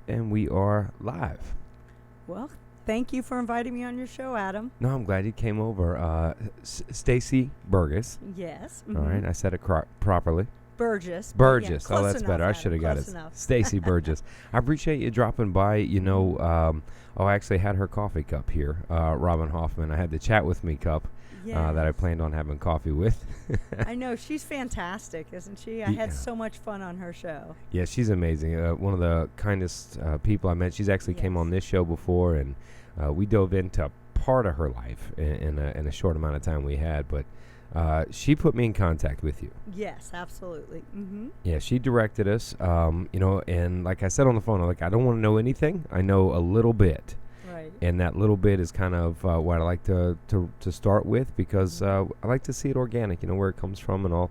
and we are live. Well, thank you for inviting me on your show, Adam. No, I'm glad you came over. Stacy Burgess. Yes. All right, I said it properly. Burgess. Burgess. Yeah, Oh, that's enough, better. I Adam, should have got close it. enough. Stacy Burgess. I appreciate you dropping by. I actually had her coffee cup here, Robin Hoffman. I had the Chat With Me cup that I planned on having coffee with. I know. She's fantastic, isn't she? I had so much fun on her show. Yeah, she's amazing. One of the kindest people I met. She's actually came on this show before, and we dove into part of her life in a short amount of time we had, but she put me in contact with you. Yes, absolutely. Mm-hmm. Yeah, she directed us, and like I said on the phone, I don't want to know anything. I know a little bit. Right. And that little bit is kind of what I like to start with, because I like to see it organic, where it comes from and all.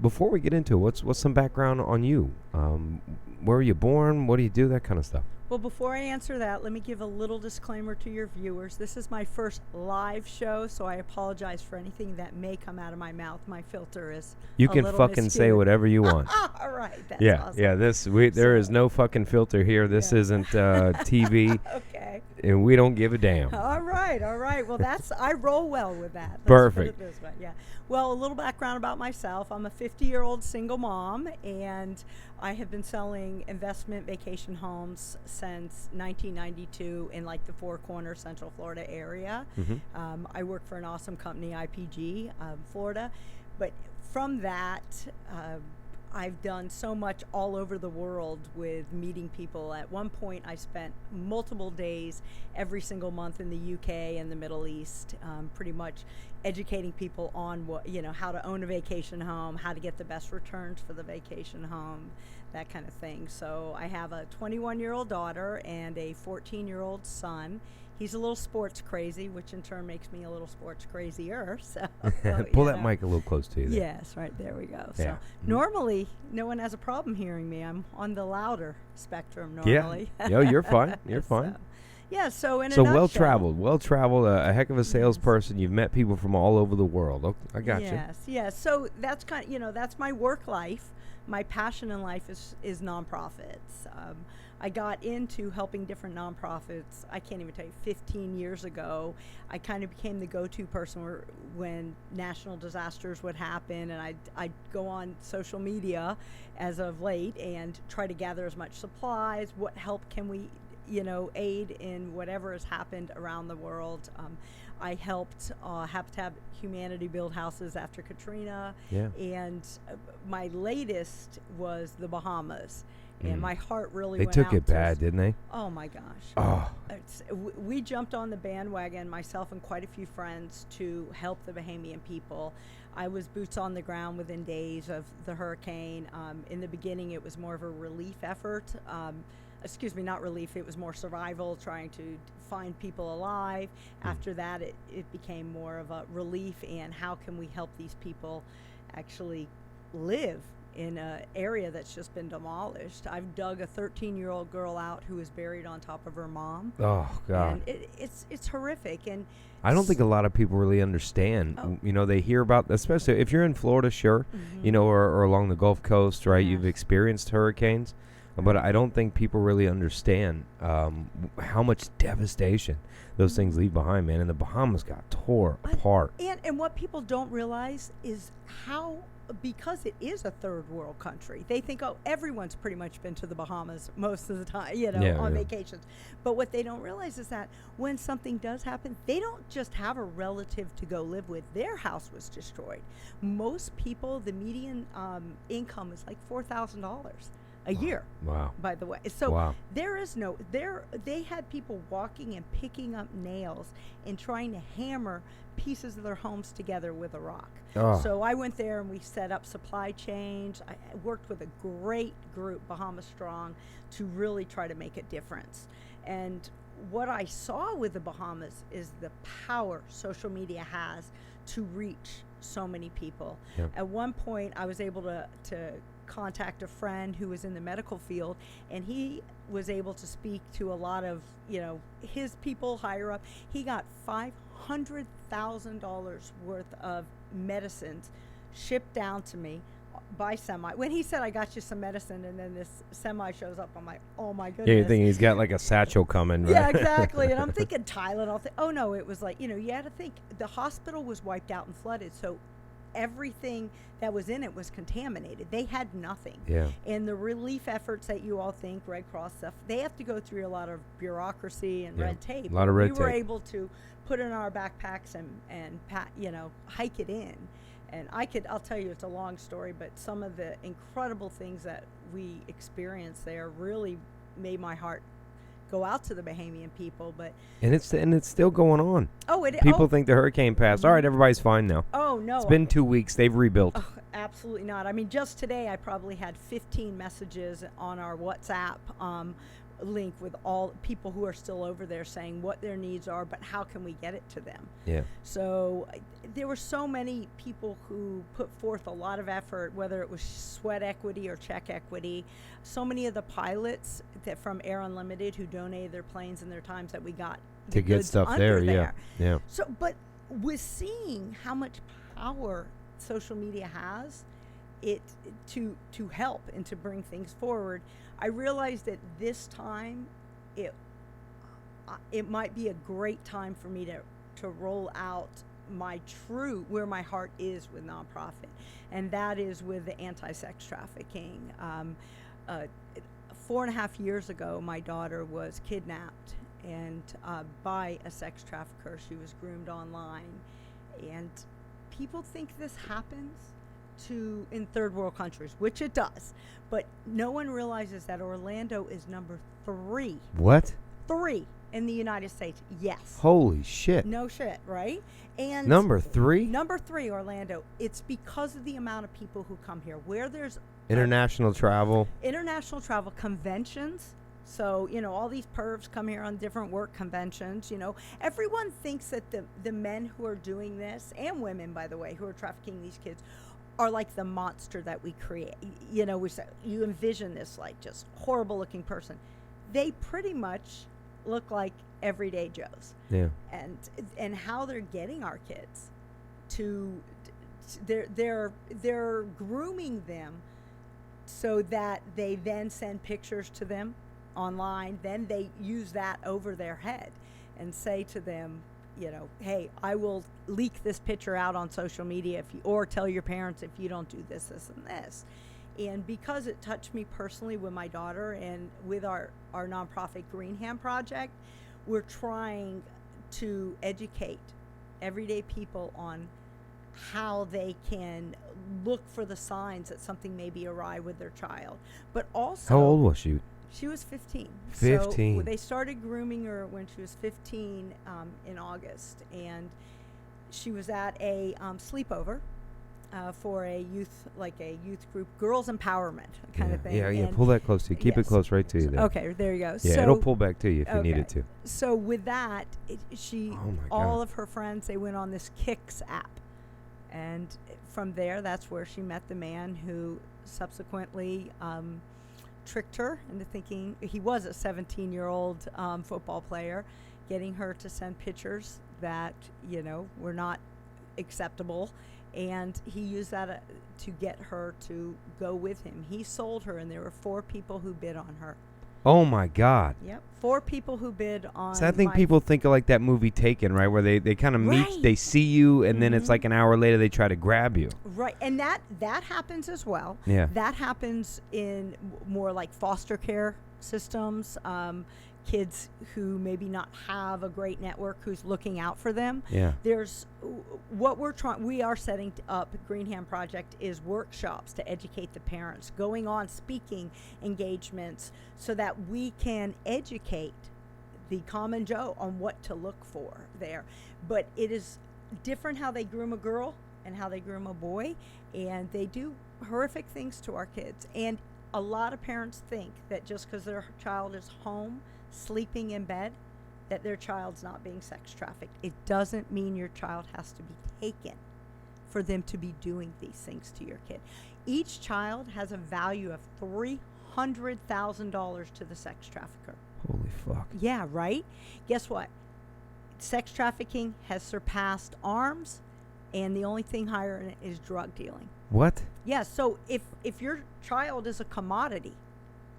Before we get into it, what's some background on you? Where were you born? What do you do? That kind of stuff. Well, before I answer that, let me give a little disclaimer to your viewers. This is my first live show, so I apologize for anything that may come out of my mouth. My filter is You can fucking say whatever you want. All right, that's awesome. Yeah. There is no fucking filter here. This isn't TV. Okay. And we don't give a damn. All right. Well, I roll well with that. Let's Perfect. Put it this way. Yeah. Well, a little background about myself. I'm a 50-year-old single mom, and I have been selling investment vacation homes since 1992 in the Four Corners, Central Florida area. Mm-hmm. I work for an awesome company, IPG, Florida. But from that, I've done so much all over the world with meeting people. At one point, I spent multiple days every single month in the UK and the Middle East, pretty much educating people on how to own a vacation home, how to get the best returns for the vacation home, that kind of thing. So I have a 21-year-old daughter and a 14-year-old son. He's a little sports crazy, which in turn makes me a little sports crazier. So pull that mic a little close to you there. Yes, right, there we go. Yeah. So normally, no one has a problem hearing me. I'm on the louder spectrum normally. Yeah. Yo, you're fine. You're fine. So, yeah, so in a So nutshell, well traveled, a heck of a salesperson. You've met people from all over the world. Oh, I got you. Yes. So that's that's my work life. My passion in life is nonprofits. I got into helping different nonprofits, I can't even tell you, 15 years ago. I kind of became the go-to person when national disasters would happen, and I'd go on social media as of late and try to gather as much supplies. What help can we aid in whatever has happened around the world. I helped Habitat Humanity build houses after Katrina. Yeah. And my latest was the Bahamas. And my heart really They went took out it to bad, didn't they? Oh, my gosh. Oh. We jumped on the bandwagon, myself and quite a few friends, to help the Bahamian people. I was boots on the ground within days of the hurricane. In the beginning, it was more of a relief effort. Not relief, it was more survival, trying to find people alive. After that, it became more of a relief, and how can we help these people actually live in an area that's just been demolished. I've dug a 13-year-old girl out who was buried on top of her mom. Oh, God. And it's horrific. And I don't think a lot of people really understand. They hear about, especially if you're in Florida, sure, or along the Gulf Coast, right? Yes. You've experienced hurricanes. But I don't think people really understand how much devastation those things leave behind, man. And the Bahamas got tore apart. And what people don't realize is how, because it is a third world country, they think, everyone's pretty much been to the Bahamas most of the time, on vacations. But what they don't realize is that when something does happen, they don't just have a relative to go live with. Their house was destroyed. Most people, the median income is like $4,000. A year. Wow. By the way. So they had people walking and picking up nails and trying to hammer pieces of their homes together with a rock. Oh. So I went there and we set up supply chains. I worked with a great group, Bahamas Strong, to really try to make a difference. And what I saw with the Bahamas is the power social media has to reach so many people. Yep. At one point, I was able to contact a friend who was in the medical field, and he was able to speak to a lot of his people higher up. He got $500,000 worth of medicines shipped down to me by semi. When he said, I got you some medicine, and then this semi shows up, I'm like, oh my goodness. Yeah, you're thinking he's got like a satchel coming, right? Yeah, exactly. And I'm thinking Tylenol. Oh no, it was like, you had to think the hospital was wiped out and flooded, so everything that was in it was contaminated. They had nothing. Yeah. And the relief efforts that you all think, Red Cross stuff, they have to go through a lot of bureaucracy and red tape. A lot of red tape. We were able to put in our backpacks and hike it in. And I'll tell you, it's a long story, but some of the incredible things that we experienced there really made my heart go out to the Bahamian people. But and it's still going on. People think the hurricane passed. All right, everybody's fine now. Oh no, it's been 2 weeks. They've rebuilt. Oh, absolutely not. I mean, just today I probably had 15 messages on our WhatsApp link with all people who are still over there saying what their needs are, but how can we get it to them? Yeah. So there were so many people who put forth a lot of effort, whether it was sweat equity or check equity. So many of the pilots that from Air Unlimited who donated their planes and their times that we got to get stuff there. Yeah. So, but with seeing how much power social media has, it to help and to bring things forward, I realized that this time it might be a great time for me to roll out my where my heart is with nonprofit, and that is with the anti-sex trafficking. 4.5 years ago, my daughter was kidnapped and by a sex trafficker. She was groomed online, and people think this happens in third world countries, which it does, but no one realizes that Orlando is number 3. What? 3 in the United States. Yes. Holy shit. No shit, right? And number 3? Number 3, Orlando. It's because of the amount of people who come here, where there's international travel conventions. So, all these pervs come here on different work conventions. Everyone thinks that the men who are doing this, and women, by the way, who are trafficking these kids, are like the monster that we create. We say, you envision this like just horrible looking person. They pretty much look like everyday Joes. Yeah. And how they're getting our kids they're grooming them so that they then send pictures to them online. Then they use that over their head and say to them, hey, I will leak this picture out on social media or tell your parents if you don't do this, this, and this. And because it touched me personally with my daughter and with our nonprofit Greenham Project, we're trying to educate everyday people on how they can look for the signs that something may be awry with their child. But also, how old was she? She was 15. 15. So they started grooming her when she was 15 in August, and she was at a sleepover for a youth group, girls empowerment kind of thing. Yeah. Pull that close to you. Keep it close right to you there. Okay, there you go. Yeah, so, it'll pull back to you if you need it to. So with that, all God. of her friends, they went on this Kicks app, and from there, that's where she met the man who subsequently tricked her into thinking he was a 17-year-old football player, getting her to send pictures that were not acceptable, and he used that to get her to go with him. He sold her, and there were 4 people who bid on her. Oh my God. Yep, 4 people who bid on. So I think people think of like that movie Taken, right, where they kind of meet, they see you, and then it's like an hour later they try to grab you. Right, and that happens as well. Yeah. That happens in more like foster care systems, kids who maybe not have a great network who's looking out for them. Yeah. There's we are setting up Greenham Project is workshops to educate the parents, going on speaking engagements so that we can educate the common Joe on what to look for there. But it is different how they groom a girl and how they groom a boy, and they do horrific things to our kids. And a lot of parents think that just because their child is home sleeping in bed that their child's not being sex trafficked. It doesn't mean your child has to be taken for them to be doing these things to your kid. Each child has a value of $300,000 to the sex trafficker. Holy fuck. Yeah, right? Guess what? Sex trafficking has surpassed arms, and the only thing higher in it is drug dealing. What? Yeah, so if your child is a commodity,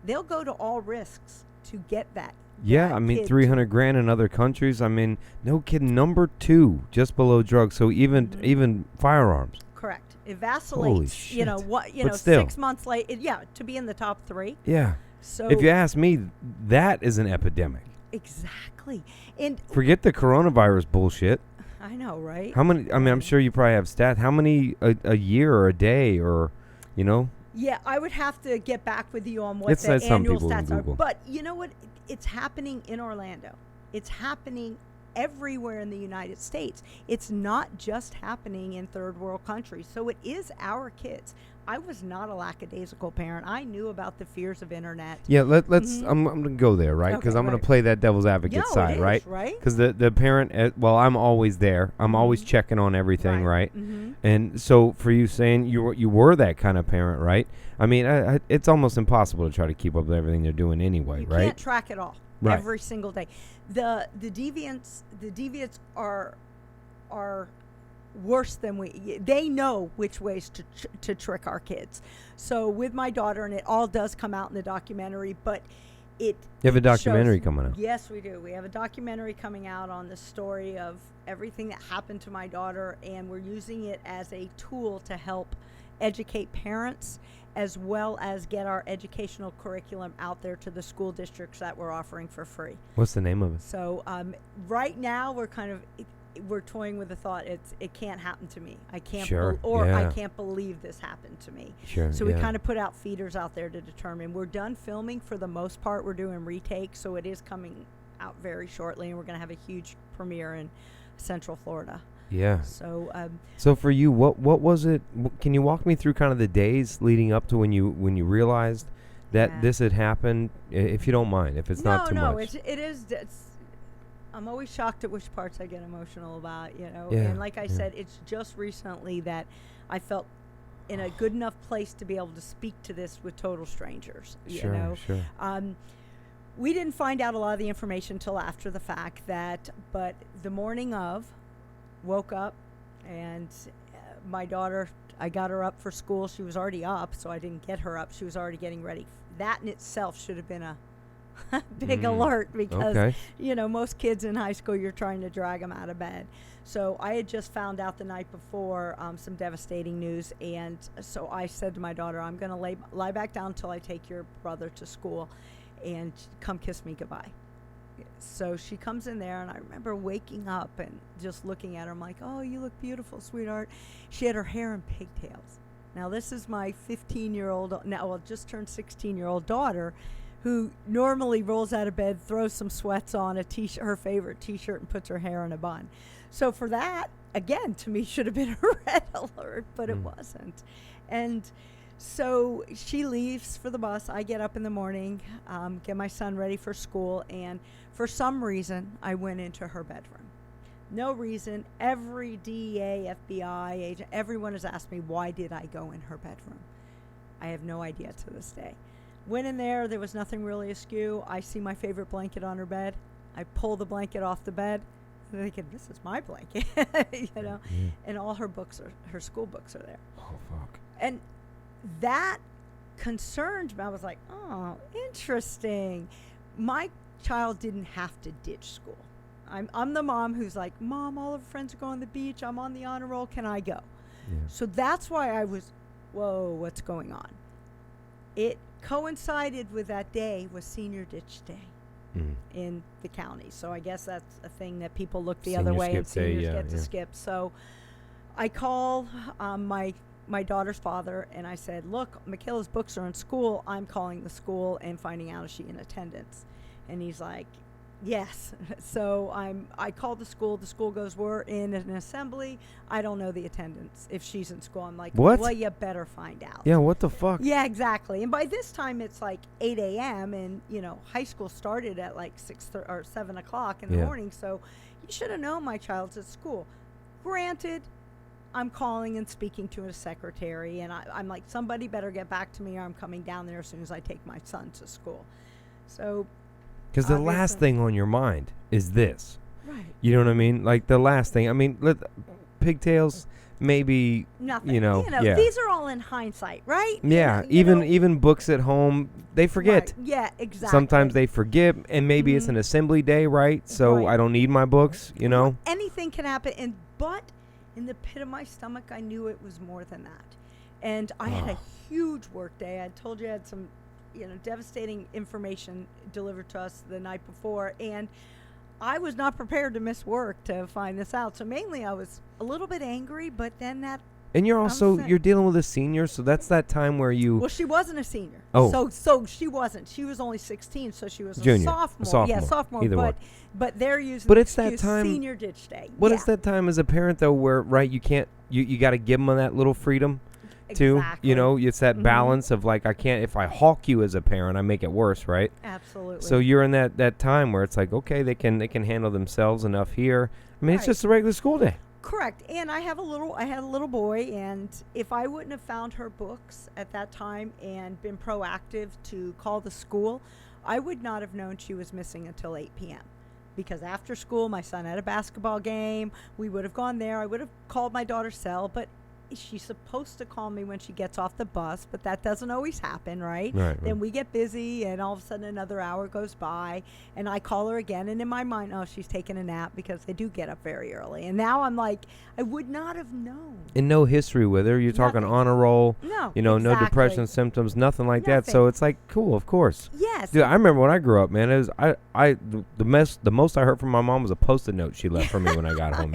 they'll go to all risks to get that. Yeah, that I mean, kid 300 grand in other countries. I mean, no kidding. Number 2, just below drugs. So even firearms. Correct. It Holy vacillates. shit. You know what? You But know, still. 6 months later. Yeah, to be in the top 3. Yeah. So If you ask me, that is an epidemic. exactly, and Forget the coronavirus bullshit. I know, right? How many? I mean, I'm sure you probably have stats. How many a year or a day or, you know? Yeah, I would have to get back with you on what It's the like some annual people can stats are. Google. But you know what? It's happening in Orlando. It's happening everywhere in the United States. It's not just happening in third world countries. So it is our kids. I was not a lackadaisical parent. I knew about the fears of internet. Yeah, let's. I'm gonna go there, right? Because Okay, I'm gonna right. play that devil's advocate No, side, it is, right? right? Because the parent, well, I'm always there. I'm always checking on everything, right? Mm-hmm. And so for you saying you were that kind of parent, right? I mean, it's almost impossible to try to keep up with everything they're doing anyway, You right? can't track it all Right. every single day. The deviants are worse than we. They know which ways to trick our kids. So with my daughter, and it all does come out in the documentary, but it. You have a it documentary shows- coming out. Yes, we do. We have a documentary coming out on the story of everything that happened to my daughter, and we're using it as a tool to help educate parents as well as get our educational curriculum out there to the school districts that we're offering for free. What's the name of it? So right now we're toying with the thought it can't happen to me. I can't Sure, I yeah. can't believe this happened to me. Sure. So we yeah. kind of put out feeders out there to determine. We're done filming for the most part. We're doing retakes, so it is coming out very shortly, and we're going to have a huge premiere in Central Florida. Yeah. So So for you, what was it? Can you walk me through kind of the days leading up to when you realized that Yeah. this had happened? If you don't mind, if it's not too much. it is. I'm always shocked at which parts I get emotional about, you know. Yeah, And like I yeah. said, it's just recently that I felt in a good enough place to be able to speak to this with total strangers. You Sure, know, sure. we didn't find out a lot of the information till after the fact. But the morning of, woke up, and my daughter, I got her up for school. She was already up, so I didn't get her up. She was already getting ready. That in itself should have been a big alert, because Okay. you know, most kids in high school, you're trying to drag them out of bed. So I had just found out the night before some devastating news, and so I said to my daughter, I'm going to lie back down until I take your brother to school, and come kiss me goodbye. So she comes in there, and I remember waking up and just looking at her. I'm like, oh, you look beautiful, sweetheart. She had her hair in pigtails. Now, this is my 15-year-old, just turned 16-year-old daughter, who normally rolls out of bed, throws some sweats on, her favorite T-shirt, and puts her hair in a bun. So for that, again, to me, should have been a red alert, but it wasn't. And so she leaves for the bus. I get up in the morning, get my son ready for school, and for some reason, I went into her bedroom. No reason. Every DEA, FBI agent, everyone has asked me, why did I go in her bedroom? I have no idea to this day. Went in there. There was nothing really askew. I see my favorite blanket on her bed. I pull the blanket off the bed. I'm thinking, this is my blanket, you know. Yeah. And all her school books are there. Oh fuck. And that concerned me. I was like, oh, interesting. My child didn't have to ditch school. I'm the mom who's like, Mom, all of her friends are going to the beach. I'm on the honor roll. Can I go? Yeah. So that's why I was, whoa, what's going on? It coincided with that day was senior ditch day in the county. So I guess that's a thing that people look the other Senior way, and skip day, seniors yeah, get to yeah. skip. So I call my daughter's father, and I said, look, Michaela's books are in school. I'm calling the school and finding out if she's in attendance. And he's like, yes. So I called the school. The school goes, we're in an assembly. I don't know the attendance if she's in school. I'm like, What? well, you better find out. Yeah. What the fuck? Yeah, exactly. And by this time, it's like 8 a.m. and, you know, high school started at like 7 o'clock in the Yeah. morning. So you should have known my child's at school. Granted, I'm calling and speaking to a secretary, and I'm like, somebody better get back to me, or I'm coming down there as soon as I take my son to school. So, Because the last obviously- thing on your mind is this. right. You know what I mean? Like the last thing. I mean, pigtails. maybe, Nothing. yeah. These are all in hindsight, right? Yeah, even books at home, they forget. Right. Yeah, exactly. Sometimes they forget, and maybe it's an assembly day, right? So Right. I don't need my books, Anything can happen, but in the pit of my stomach, I knew it was more than that. And I had a huge work day. I told you I had some, devastating information delivered to us the night before, and I was not prepared to miss work to find this out. So mainly I was a little bit angry, but then that... And you're dealing with a senior, so that's that time where you... Well, she wasn't a senior. Oh. So she wasn't. She was only 16, so she was Junior. a sophomore. A sophomore. Yeah, sophomore. Either one. But they're using But it's that time... senior ditch day. But it's that time as a parent, though, where, right, you can't... You got to give them that little freedom, too. Exactly. It's that balance of, like, I can't... If I hawk you as a parent, I make it worse, right? Absolutely. So you're in that time where it's like, okay, they can handle themselves enough here. I mean, it's just a regular school day. Correct. And I had a little boy, and if I wouldn't have found her books at that time and been proactive to call the school, I would not have known she was missing until 8 p.m. Because after school, my son had a basketball game. We would have gone there. I would have called my daughter's cell, but she's supposed to call me when she gets off the bus, but that doesn't always happen, right? Then we get busy, and all of a sudden another hour goes by, and I call her again, and in my mind, she's taking a nap, because they do get up very early. And now I'm like, I would not have known. And no history with her. You're talking honor roll. No, no depression symptoms, nothing like that. So it's like, cool, of course. Yes. Dude, I remember when I grew up, man. It was the most I heard from my mom was a Post-it note she left for me when I got home.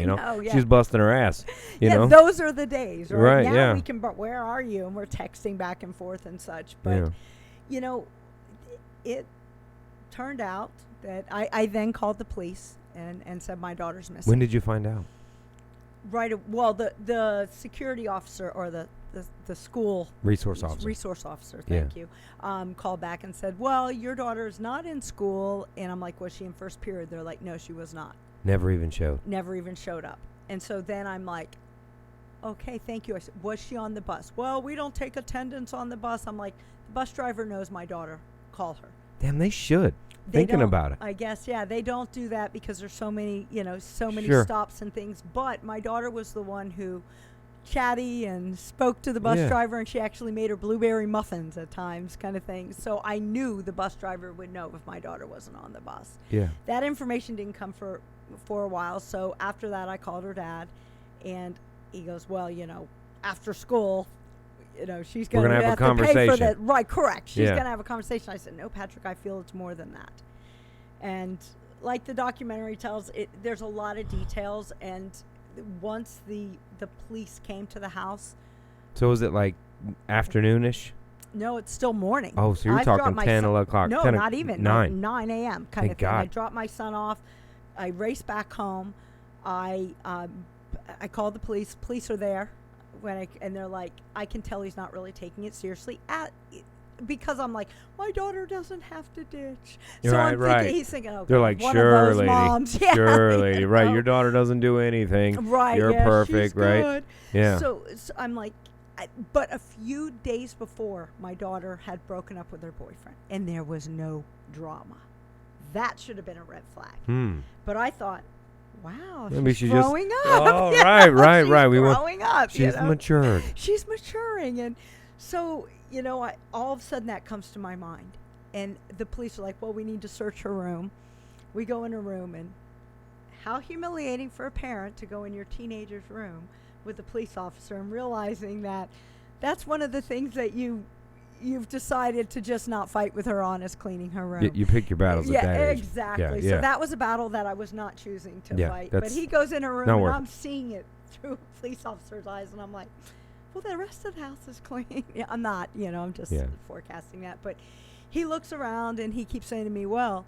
She was busting her ass. Those are the days. Right, now yeah. we can, but where are you? And we're texting back and forth and such. But, it turned out that I then called the police and said my daughter's missing. When did you find out? The security officer or the school resource officer. Thank you. Called back and said, well, your daughter's not in school. And I'm like, was she in first period? They're like, no, she was not. Never even showed up. And so then I'm like, okay, thank you. I said, was she on the bus? Well, we don't take attendance on the bus. I'm like, the bus driver knows my daughter. Call her. Damn, they should. Thinking about it. I guess, yeah. They don't do that because there's so many Sure. stops and things. But my daughter was the one who chatty and spoke to the bus driver, and she actually made her blueberry muffins at times, kind of thing. So I knew the bus driver would know if my daughter wasn't on the bus. Yeah. That information didn't come for a while. So after that, I called her dad, and he goes, well, after school, she's going to have to pay for that. Right, correct. She's going to have a conversation. I said, no, Patrick, I feel it's more than that. And like the documentary tells, there's a lot of details. And once the police came to the house. So was it like afternoonish? No, it's still morning. Oh, so you're talking 10, 11 o'clock. No, not even. 9 a.m. kind of thing. God. I dropped my son off. I raced back home. I called the police. Police are there, and they're like, I can tell he's not really taking it seriously. Because I'm like, my daughter doesn't have to ditch. So I'm thinking, he's thinking, okay, they're like, one sure, of those lady, moms. sure, lady, right? Your daughter doesn't do anything. Right, you're perfect, she's right? Good. Yeah. So I'm like, but a few days before, my daughter had broken up with her boyfriend, and there was no drama. That should have been a red flag. But I thought, wow, maybe she's growing up. Oh, right. She's growing up. She's matured. She's maturing. And so, all of a sudden that comes to my mind. And the police are like, well, we need to search her room. We go in her room, and how humiliating for a parent to go in your teenager's room with a police officer and realizing that that's one of the things that you've decided to just not fight with her on is cleaning her room. You pick your battles at that age. Exactly. Yeah. So that was a battle that I was not choosing to fight. But he goes in her room, and I'm seeing it through a police officer's eyes, and I'm like, well, the rest of the house is clean. Yeah, I'm not, I'm just forecasting that. But he looks around, and he keeps saying to me, well,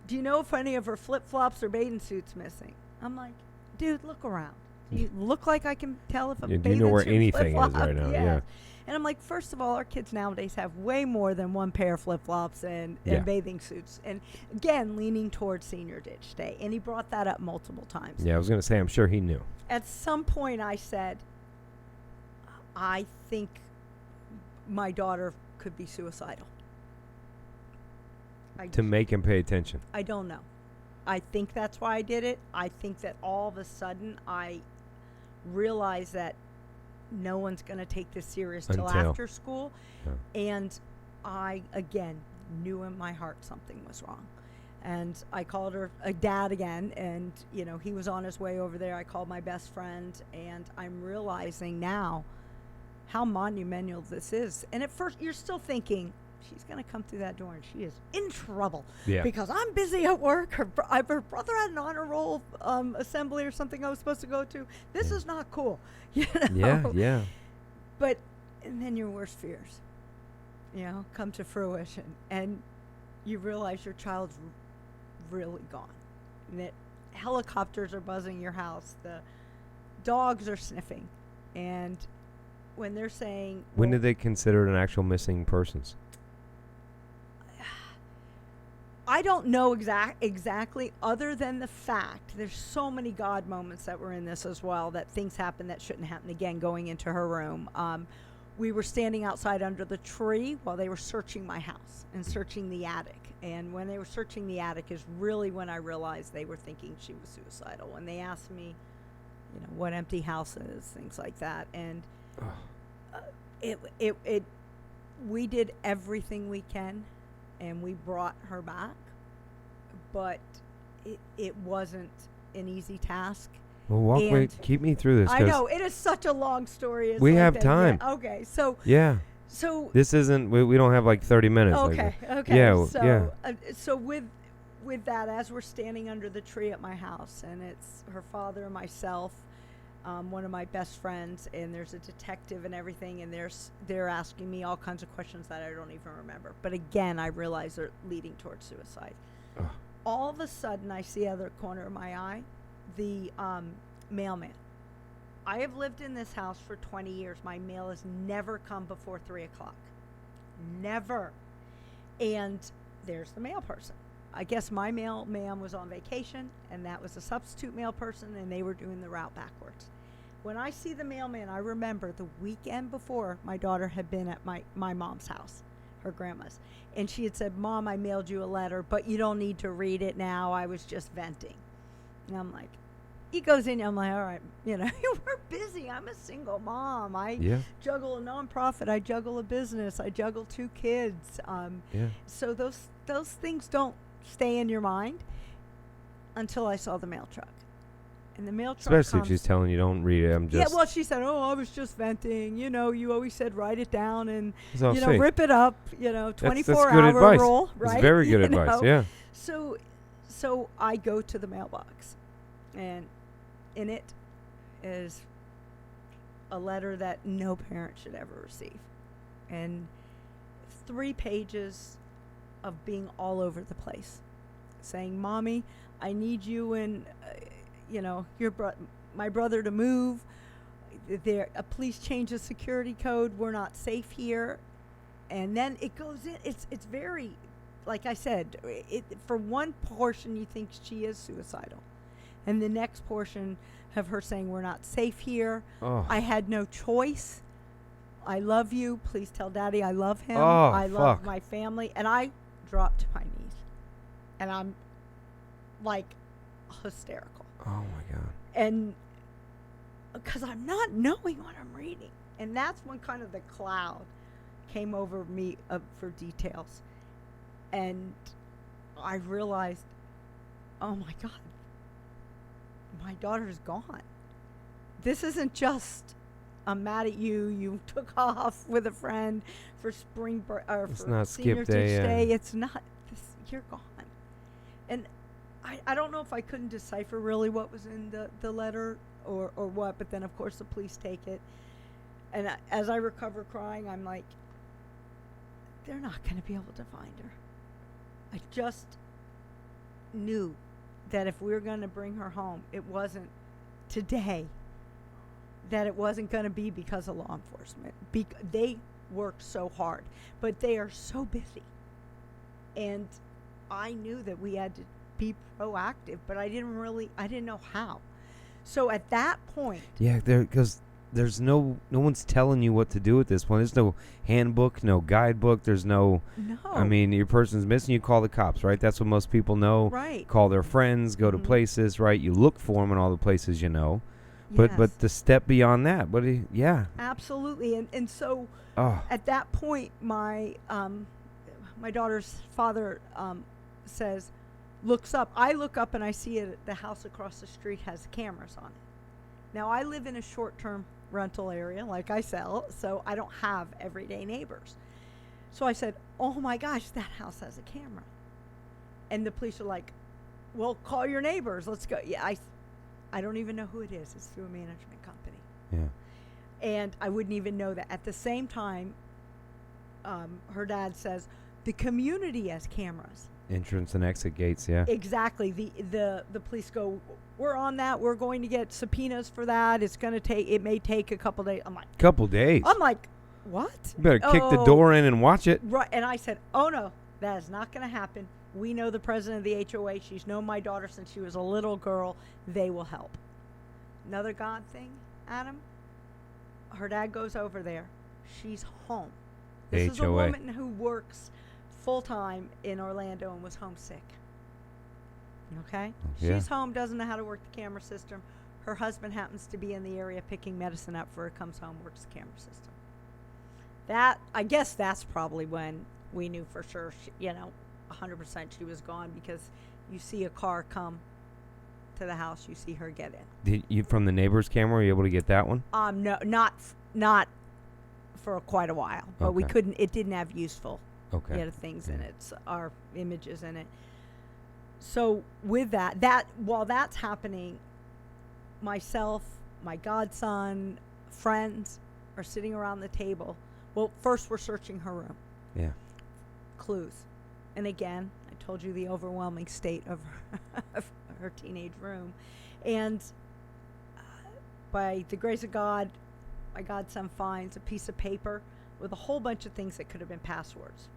do you know if any of her flip-flops or bathing suits missing? I'm like, dude, look around. Do you look like I can tell if a bathing suit do you know where anything is right now? Yeah. And I'm like, first of all, our kids nowadays have way more than one pair of flip-flops and bathing suits. And again, leaning towards senior ditch day. And he brought that up multiple times. Yeah, I was going to say, I'm sure he knew. At some point, I said, I think my daughter could be suicidal. To make him pay attention. I don't know. I think that's why I did it. I think that all of a sudden I realized that no one's going to take this serious till Until. after school. And I, again, knew in my heart something was wrong. And I called her dad again, and, you know, he was on his way over there. I called my best friend, and I'm realizing now how monumental this is. And at first, you're still thinking, she's going to come through that door, and she is in trouble. Yeah. Because I'm busy at work. Her brother had an honor roll assembly or something I was supposed to go to. This is not cool. You know? Yeah. But, and then your worst fears, you know, come to fruition. And you realize your child's really gone. And that helicopters are buzzing your house. The dogs are sniffing. And when they're saying... When did they consider it an actual missing persons? I don't know exactly, other than the fact there's so many God moments that were in this as well, that things happen that shouldn't happen. Again, going into her room. We were standing outside under the tree while they were searching my house and searching the attic. And when they were searching the attic is really when I realized they were thinking she was suicidal. When they asked me, you know, what empty house is, things like that. And we did everything we can, and we brought her back. But it wasn't an easy task. Well, keep me through this. I know, it is such a long story. It's we like have that. time. Yeah, okay, so... Yeah. So this isn't. We don't have like 30 minutes. Okay. Yeah. So with that, as we're standing under the tree at my house, and it's her father and myself, one of my best friends, and there's a detective and everything, and they're asking me all kinds of questions that I don't even remember. But again, I realize they're leading towards suicide. Ugh. All of a sudden, I see out of the corner of my eye the mailman. I have lived in this house for 20 years. My mail has never come before 3 o'clock. Never. And there's the mail person. I guess my mailman was on vacation, and that was a substitute mail person, and they were doing the route backwards. When I see the mailman, I remember the weekend before, my daughter had been at my mom's house, her grandma's. And she had said, "Mom, I mailed you a letter, but you don't need to read it now. I was just venting." And I'm like, he goes in, I'm like, all right, you know, we're busy. I'm a single mom. I juggle a nonprofit. I juggle a business. I juggle 2 kids. So those things don't stay in your mind until I saw the mail truck. And the mail truck Especially comes, if she's telling you don't read it. Yeah, well, she said, "Oh, I was just venting. You know, you always said write it down and, you know, rip it up, you know, 24-hour rule, right?" It's very good advice, yeah. So I go to the mailbox, and in it is a letter that no parent should ever receive. And 3 pages of being all over the place, saying, "Mommy, I need you and, you know, my brother to move. Please change the security code. We're not safe here." And then it goes in. It's very, like I said, for one portion you think she is suicidal. And the next portion of her saying, "We're not safe here. Oh. I had no choice. I love you. Please tell Daddy I love him. Oh, I love my family." And I dropped to my knees. And I'm like hysterical. Oh, my God. And because I'm not knowing what I'm reading. And that's when kind of the cloud came over me for details. And I realized, oh, my God. My daughter's gone. This isn't just, "I'm mad at you. You took off with a friend for spring break or it's for not senior skip day. day." It's not. You're gone. And I don't know if I couldn't decipher really what was in the letter or what. But then of course the police take it, and as I recover crying, I'm like, they're not going to be able to find her. I just knew that if we were going to bring her home, it wasn't today. That it wasn't going to be because of law enforcement. They work so hard, but they are so busy. And I knew that we had to be proactive, but I didn't know how. So at that point, because there's no one's telling you what to do at this point. There's no handbook, no guidebook. There's no. I mean, your person's missing. You call the cops, right? That's what most people know. Right. Call their friends. Go to places, right? You look for them in all the places you know. But the step beyond that, yeah. Absolutely. And so Oh. at that point, my daughter's father looks up. I look up and I see it. The house across the street has cameras on it. Now, I live in a short-term rental area, like I sell, so I don't have everyday neighbors. So I said, oh my gosh, that house has a camera. And the police are like, well, call your neighbors. Let's go. Yeah, I don't even know who it is. It's through a management company. Yeah. And I wouldn't even know that. At the same time, her dad says, the community has cameras. Entrance and exit gates, yeah. Exactly. The police go, we're on that. We're going to get subpoenas for that. It may take a couple days. I'm like, couple days? I'm like, what? You better kick the door in and watch it. Right. And I said, oh no, that is not going to happen. We know the president of the HOA. She's known my daughter since she was a little girl. They will help. Another God thing, Adam, her dad goes over there. She's home. This is a woman who works full-time in Orlando and was homesick. Okay? Yeah. She's home, doesn't know how to work the camera system. Her husband happens to be in the area picking medicine up for her, comes home, works the camera system. I guess that's probably when we knew for sure, 100% she was gone, because you see a car come to the house, you see her get in. Did you, from the neighbor's camera, were you able to get that one? No, not for quite a while, but we couldn't. It didn't have useful things in it, our images in it. So with that while that's happening, myself, my godson, friends are sitting around the table. Well, first we're searching her room. Yeah. Clues. And again, I told you the overwhelming state of her teenage room. And by the grace of God, my godson finds a piece of paper with a whole bunch of things that could have been passwords.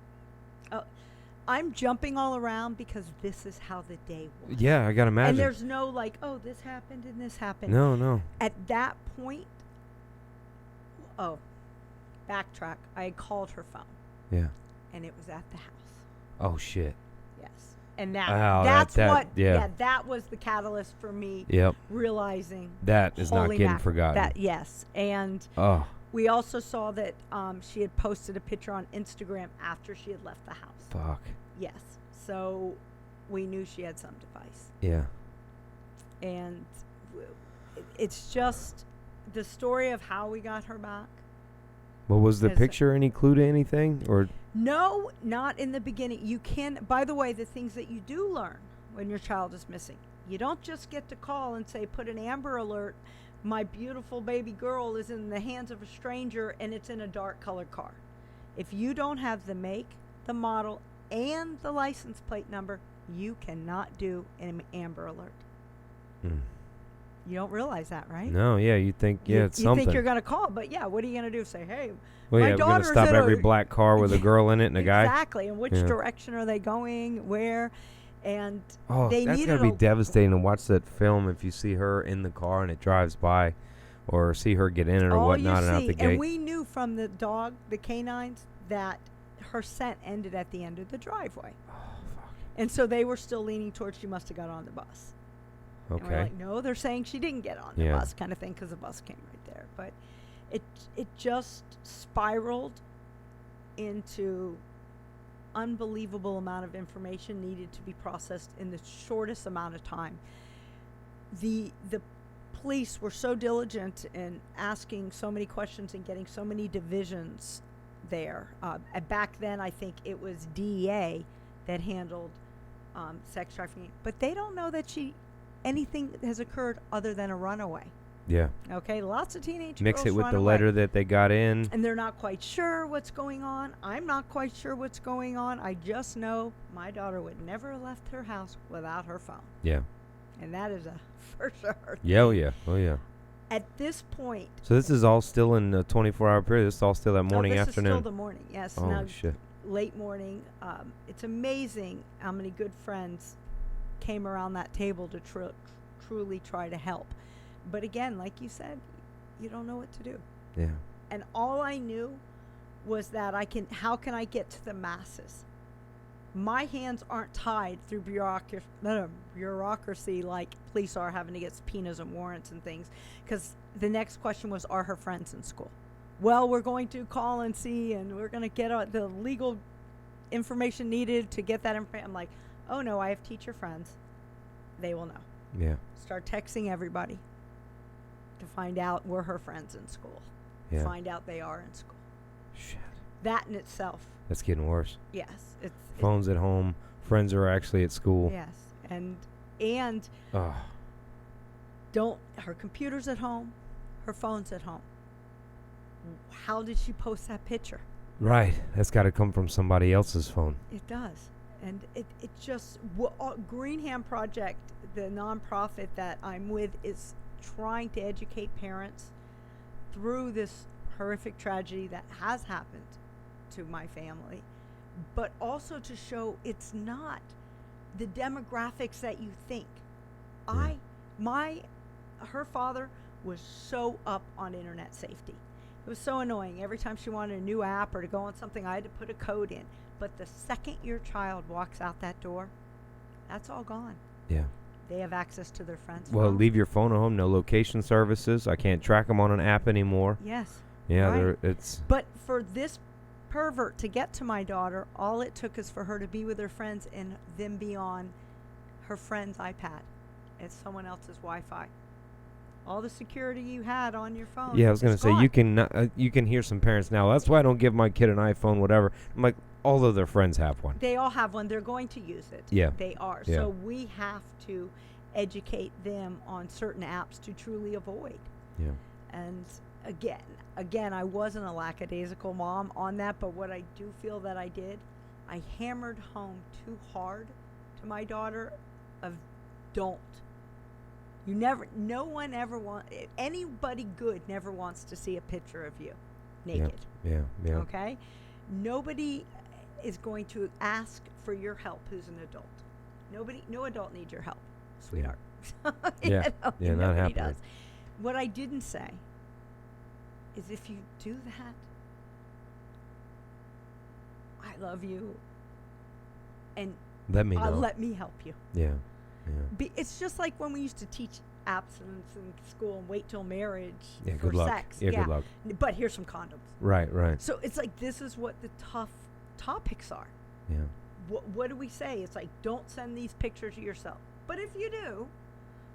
I'm jumping all around because this is how the day was. Yeah, I got to imagine. And there's no oh, this happened and this happened. No. At that point, backtrack. I had called her phone. Yeah. And it was at the house. Oh, shit. Yes. And that was the catalyst for me realizing that is not getting forgotten. Yes. And we also saw that she had posted a picture on Instagram after she had left the house. Fuck. Yes. So we knew she had some device. Yeah. And it's just the story of how we got her back. Well, was the picture any clue to anything? Or no, not in the beginning. You can, by the way, the things that you do learn when your child is missing. You don't just get to call and say, put an Amber Alert. My beautiful baby girl is in the hands of a stranger and it's in a dark colored car. If you don't have the make, the model, and the license plate number, you cannot do an Amber Alert. Mm. You don't realize that, right? No, yeah, you think, it's something. You think you're going to call, but what are you going to do? Say, hey, my daughter's we're going to stop every black car with a girl in it and a guy? Exactly, and which direction are they going, where, and they that's going to be devastating to watch that film if you see her in the car and it drives by, or see her get in it or whatnot and out the gate. And we knew from the dog, the canines, that her scent ended at the end of the driveway. Oh, fuck. And so they were still leaning towards she must have got on the bus. Okay. And we're like, no, they're saying she didn't get on the bus, kind of thing, because the bus came right there. But it just spiraled into unbelievable amount of information needed to be processed in the shortest amount of time. The police were so diligent in asking so many questions and getting so many divisions there. And back then, I think it was DEA that handled sex trafficking, but they don't know that anything has occurred other than a runaway. Yeah. Okay, lots of teenage Mix girls it with run the away. letter that they got in. And they're not quite sure what's going on. I'm not quite sure what's going on. I just know my daughter would never have left her house without her phone. Yeah. And that is for sure. Yeah, oh yeah. At this point. So this is all still in a 24-hour period? This is all still that morning, afternoon? This is still the morning, yes. Oh, now, shit. Late morning. It's amazing how many good friends came around that table to truly try to help. But again, like you said, you don't know what to do. Yeah. And all I knew was that how can I get to the masses? My hands aren't tied through bureaucracy like police are, having to get subpoenas and warrants and things. Because the next question was, are her friends in school? Well, we're going to call and see, and we're going to get the legal information needed to get that information. I'm like, oh no, I have teacher friends. They will know. Yeah. Start texting everybody to find out were her friends in school. Yeah. Find out they are in school. Shit. That in itself. That's getting worse. Yes. Phones at home. Friends are actually at school. Yes. And her computer's at home. Her phone's at home. How did she post that picture? Right. That's got to come from somebody else's phone. It does. And it just, Greenham Project, the nonprofit that I'm with, is trying to educate parents through this horrific tragedy that has happened to my family, but also to show it's not the demographics that you think. Her father was so up on internet safety. It was so annoying. Every time she wanted a new app or to go on something, I had to put a code in. But the second your child walks out that door, that's all gone. Yeah. They have access to their friends' Well, phone. leave your phone at home. No location services. I can't track them on an app anymore. Yes. Yeah, right. it's... But for this pervert to get to my daughter, all it took is for her to be with her friends and them be on her friend's iPad. It's someone else's Wi-Fi. All the security you had on your phone. Yeah, I was going to say, gone. you can hear some parents now, that's why I don't give my kid an iPhone, whatever. I'm like, all of their friends have one. They all have one. They're going to use it. Yeah. They are. Yeah. So we have to educate them on certain apps to truly avoid. Yeah. And again, I wasn't a lackadaisical mom on that, but what I do feel that I did, I hammered home too hard to my daughter of don't. Anybody good never wants to see a picture of you naked. Yeah. Okay? Nobody is going to ask for your help who's an adult. No adult needs your help, sweetheart. Yeah. Not nobody happening. does. What I didn't say is if you do that, I love you, and Let me know. let me help you. Yeah. It's just like when we used to teach abstinence in school and wait till marriage Yeah, for good luck. sex. Yeah, good luck. But here's some condoms. Right. So it's like this is what the tough topics are. Yeah. What do we say? It's like, don't send these pictures of yourself. But if you do,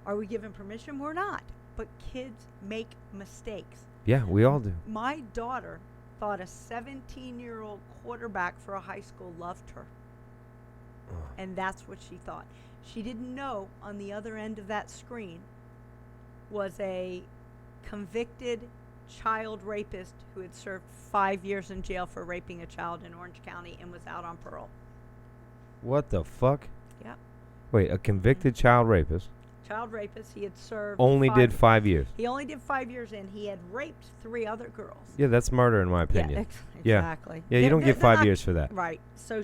are we given permission? We're not. But kids make mistakes. Yeah, we all do. My daughter thought a 17-year-old quarterback for a high school loved her. And that's what she thought. She didn't know on the other end of that screen was a convicted child rapist who had served 5 years in jail for raping a child in Orange County and was out on parole. What the fuck? Yep. Wait, a convicted child rapist Child rapist. He had served did 5 years. He only did 5 years, and he had raped 3 other girls. Yeah, that's murder in my opinion. Yeah, exactly. Yeah, you don't get 5 not- years for that. Right. So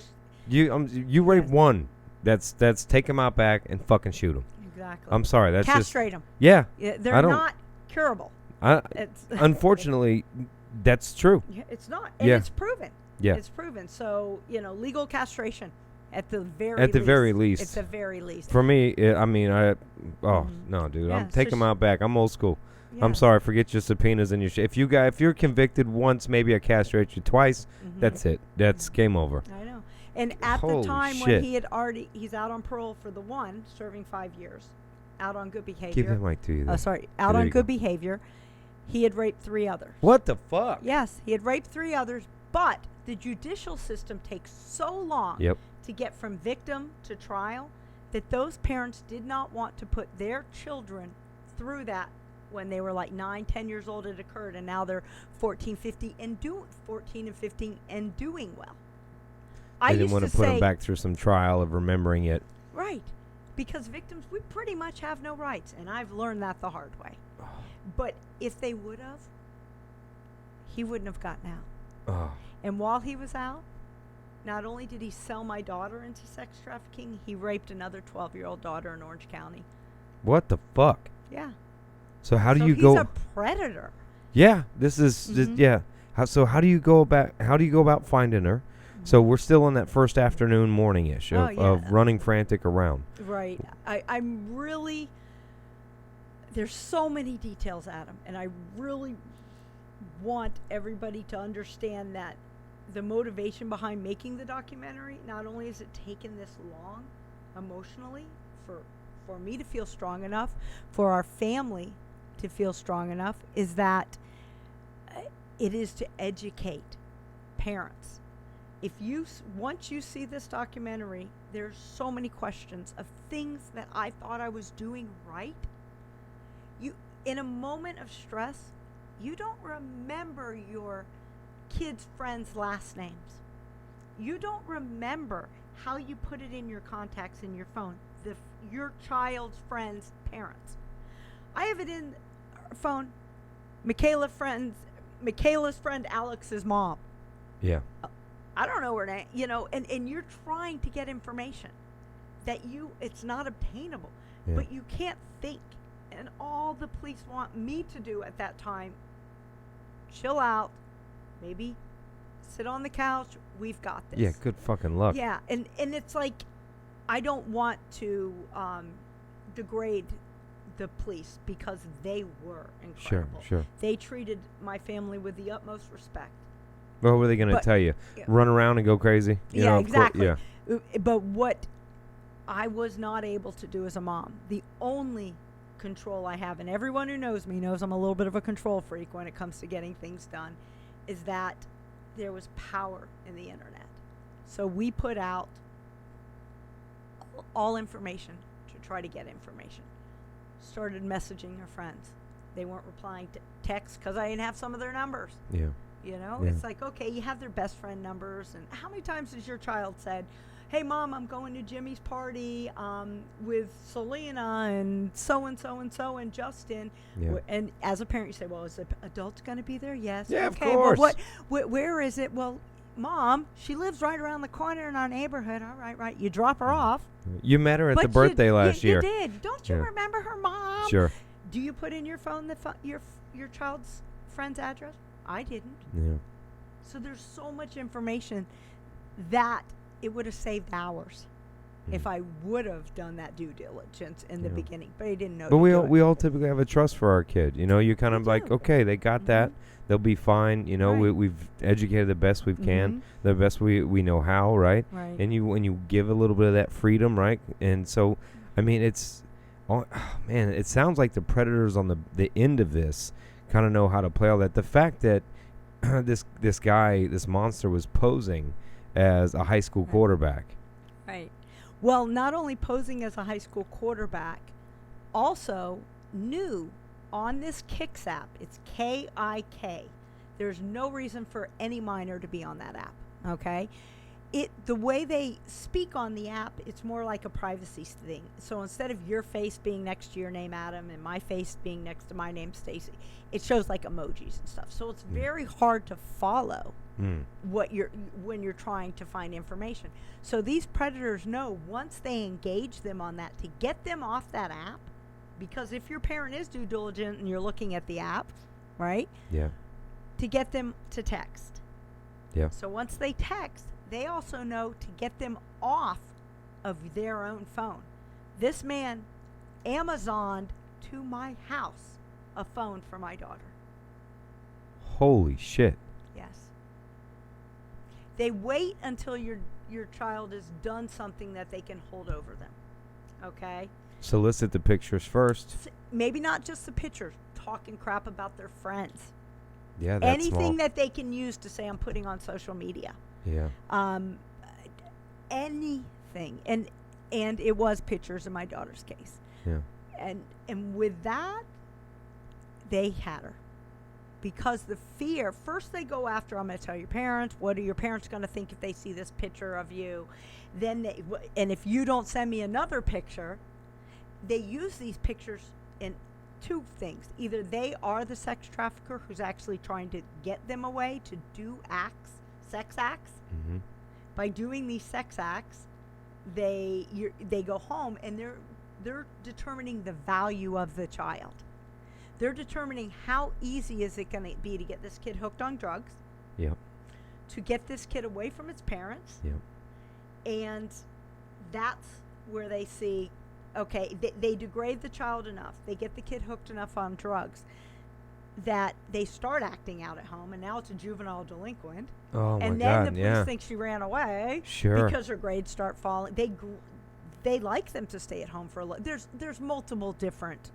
You rape one. That's take him out back and fucking shoot him. exactly. I'm sorry. That's Castrate them. Yeah. They're not curable. It's Unfortunately, that's true. it's not, and Yeah. it's proven. Yeah. It's proven. So legal castration at the very At the very least. At the very least. For me, no, dude. Yeah, I'm take so him out back. I'm old school. Yeah. I'm sorry. Forget your subpoenas and your shit. If you're convicted once, maybe I castrate you twice. Mhm. That's it. That's game over. I know. And at the Holy time shit. when he's out on parole for the one, serving 5 years, out on good behavior. Keep that mic to you. There. Out there on you good go. behavior. He had raped 3 others. What the fuck? Yes, he had raped 3 others, but the judicial system takes so long Yep. to get from victim to trial that those parents did not want to put their children through that when they were like 9, 10 years old it occurred, and now they're 14 and 15 and doing well. They didn't want to put them back through some trial of remembering it. Right. Because victims, we pretty much have no rights, and I've learned that the hard way. But if they would have, he wouldn't have gotten out. Oh. And while he was out, not only did he sell my daughter into sex trafficking, he raped another 12-year-old daughter in Orange County. What the fuck? Yeah. So how do you he's go? a predator. Yeah, this is Mhm. yeah. How do you go about finding her? So we're still on that first afternoon, morning-ish of running frantic around. Right. I'm really, there's so many details, Adam, and I really want everybody to understand that the motivation behind making the documentary, not only has it taken this long emotionally for me to feel strong enough, for our family to feel strong enough, is that it is to educate parents. If once you see this documentary, there's so many questions of things that I thought I was doing right. You, in a moment of stress, you don't remember your kids' friends' last names. You don't remember how you put it in your contacts in your phone, your child's friends' parents. I have it in our phone, Michaela's friend Alex's mom. Yeah. I don't know her name, and you're trying to get information that it's not obtainable, but you can't think. And all the police want me to do at that time, chill out, maybe sit on the couch. We've got this. Yeah, good fucking luck. Yeah, and it's like, I don't want to degrade the police because they were incredible. Sure. They treated my family with the utmost respect. What were they going to tell you? Run around and go crazy? Exactly. But what I was not able to do as a mom, the only control I have, and everyone who knows me knows I'm a little bit of a control freak when it comes to getting things done, is that there was power in the internet. So we put out all information to try to get information. Started messaging her friends. They weren't replying to texts because I didn't have some of their numbers. Yeah. It's like, okay, you have their best friend numbers. And how many times has your child said, hey, Mom, I'm going to Jimmy's party with Selena and so and Justin. Yeah. And as a parent, you say, well, is the adult going to be there? Yes. Yeah, okay, of course. Well, where is it? Well, Mom, she lives right around the corner in our neighborhood. All right. You drop her off. You met her at the birthday last year. You did. Don't you remember her, Mom? Sure. Do you put in your phone your child's friend's address? I didn't. Yeah. So there's so much information that it would have saved hours if I would have done that due diligence in the beginning. But I didn't know. But we all typically have a trust for our kid. You kind of like, okay, they got that. They'll be fine. Right. We've educated the best we can, the best we know how, right? Right. And when you give a little bit of that freedom, right? And so, I mean, it sounds like the predators on the end of this kind of know how to play all that. The fact that this monster was posing as a high school quarterback. Right. Well, not only posing as a high school quarterback, also knew on this Kicks app, it's K-I-K. There's no reason for any minor to be on that app, okay? The way they speak on the app, it's more like a privacy thing. So instead of your face being next to your name, Adam, and my face being next to my name, Stacy, it shows like emojis and stuff. So it's very hard to follow when you're trying to find information. So these predators know once they engage them on that to get them off that app, because if your parent is due diligent and you're looking at the app, right? Yeah. To get them to text. Yeah. So once they text, they also know to get them off of their own phone. This man Amazoned to my house a phone for my daughter. Holy shit. Yes. They wait until your child has done something that they can hold over them. Okay? Solicit the pictures first. Maybe not just the pictures, talking crap about their friends. Yeah, that's anything that they can use to say I'm putting on social media. Yeah. Anything. And it was pictures in my daughter's case. Yeah. And with that, they had her. Because the fear, first they go after, I'm going to tell your parents, what are your parents going to think if they see this picture of you? Then and if you don't send me another picture, they use these pictures in two things. Either they are the sex trafficker who's actually trying to get them away to do sex acts. Mm-hmm. By doing these sex acts, they go home and they're determining the value of the child. They're determining how easy is it going to be to get this kid hooked on drugs. Yep. to get this kid away from its parents. Yep. And that's where they see, okay, they degrade the child enough. They get the kid hooked enough on drugs that they start acting out at home, and now it's a juvenile delinquent. Oh, and my then God, the police think she ran away because her grades start falling. They like them to stay at home for a little. There's multiple different,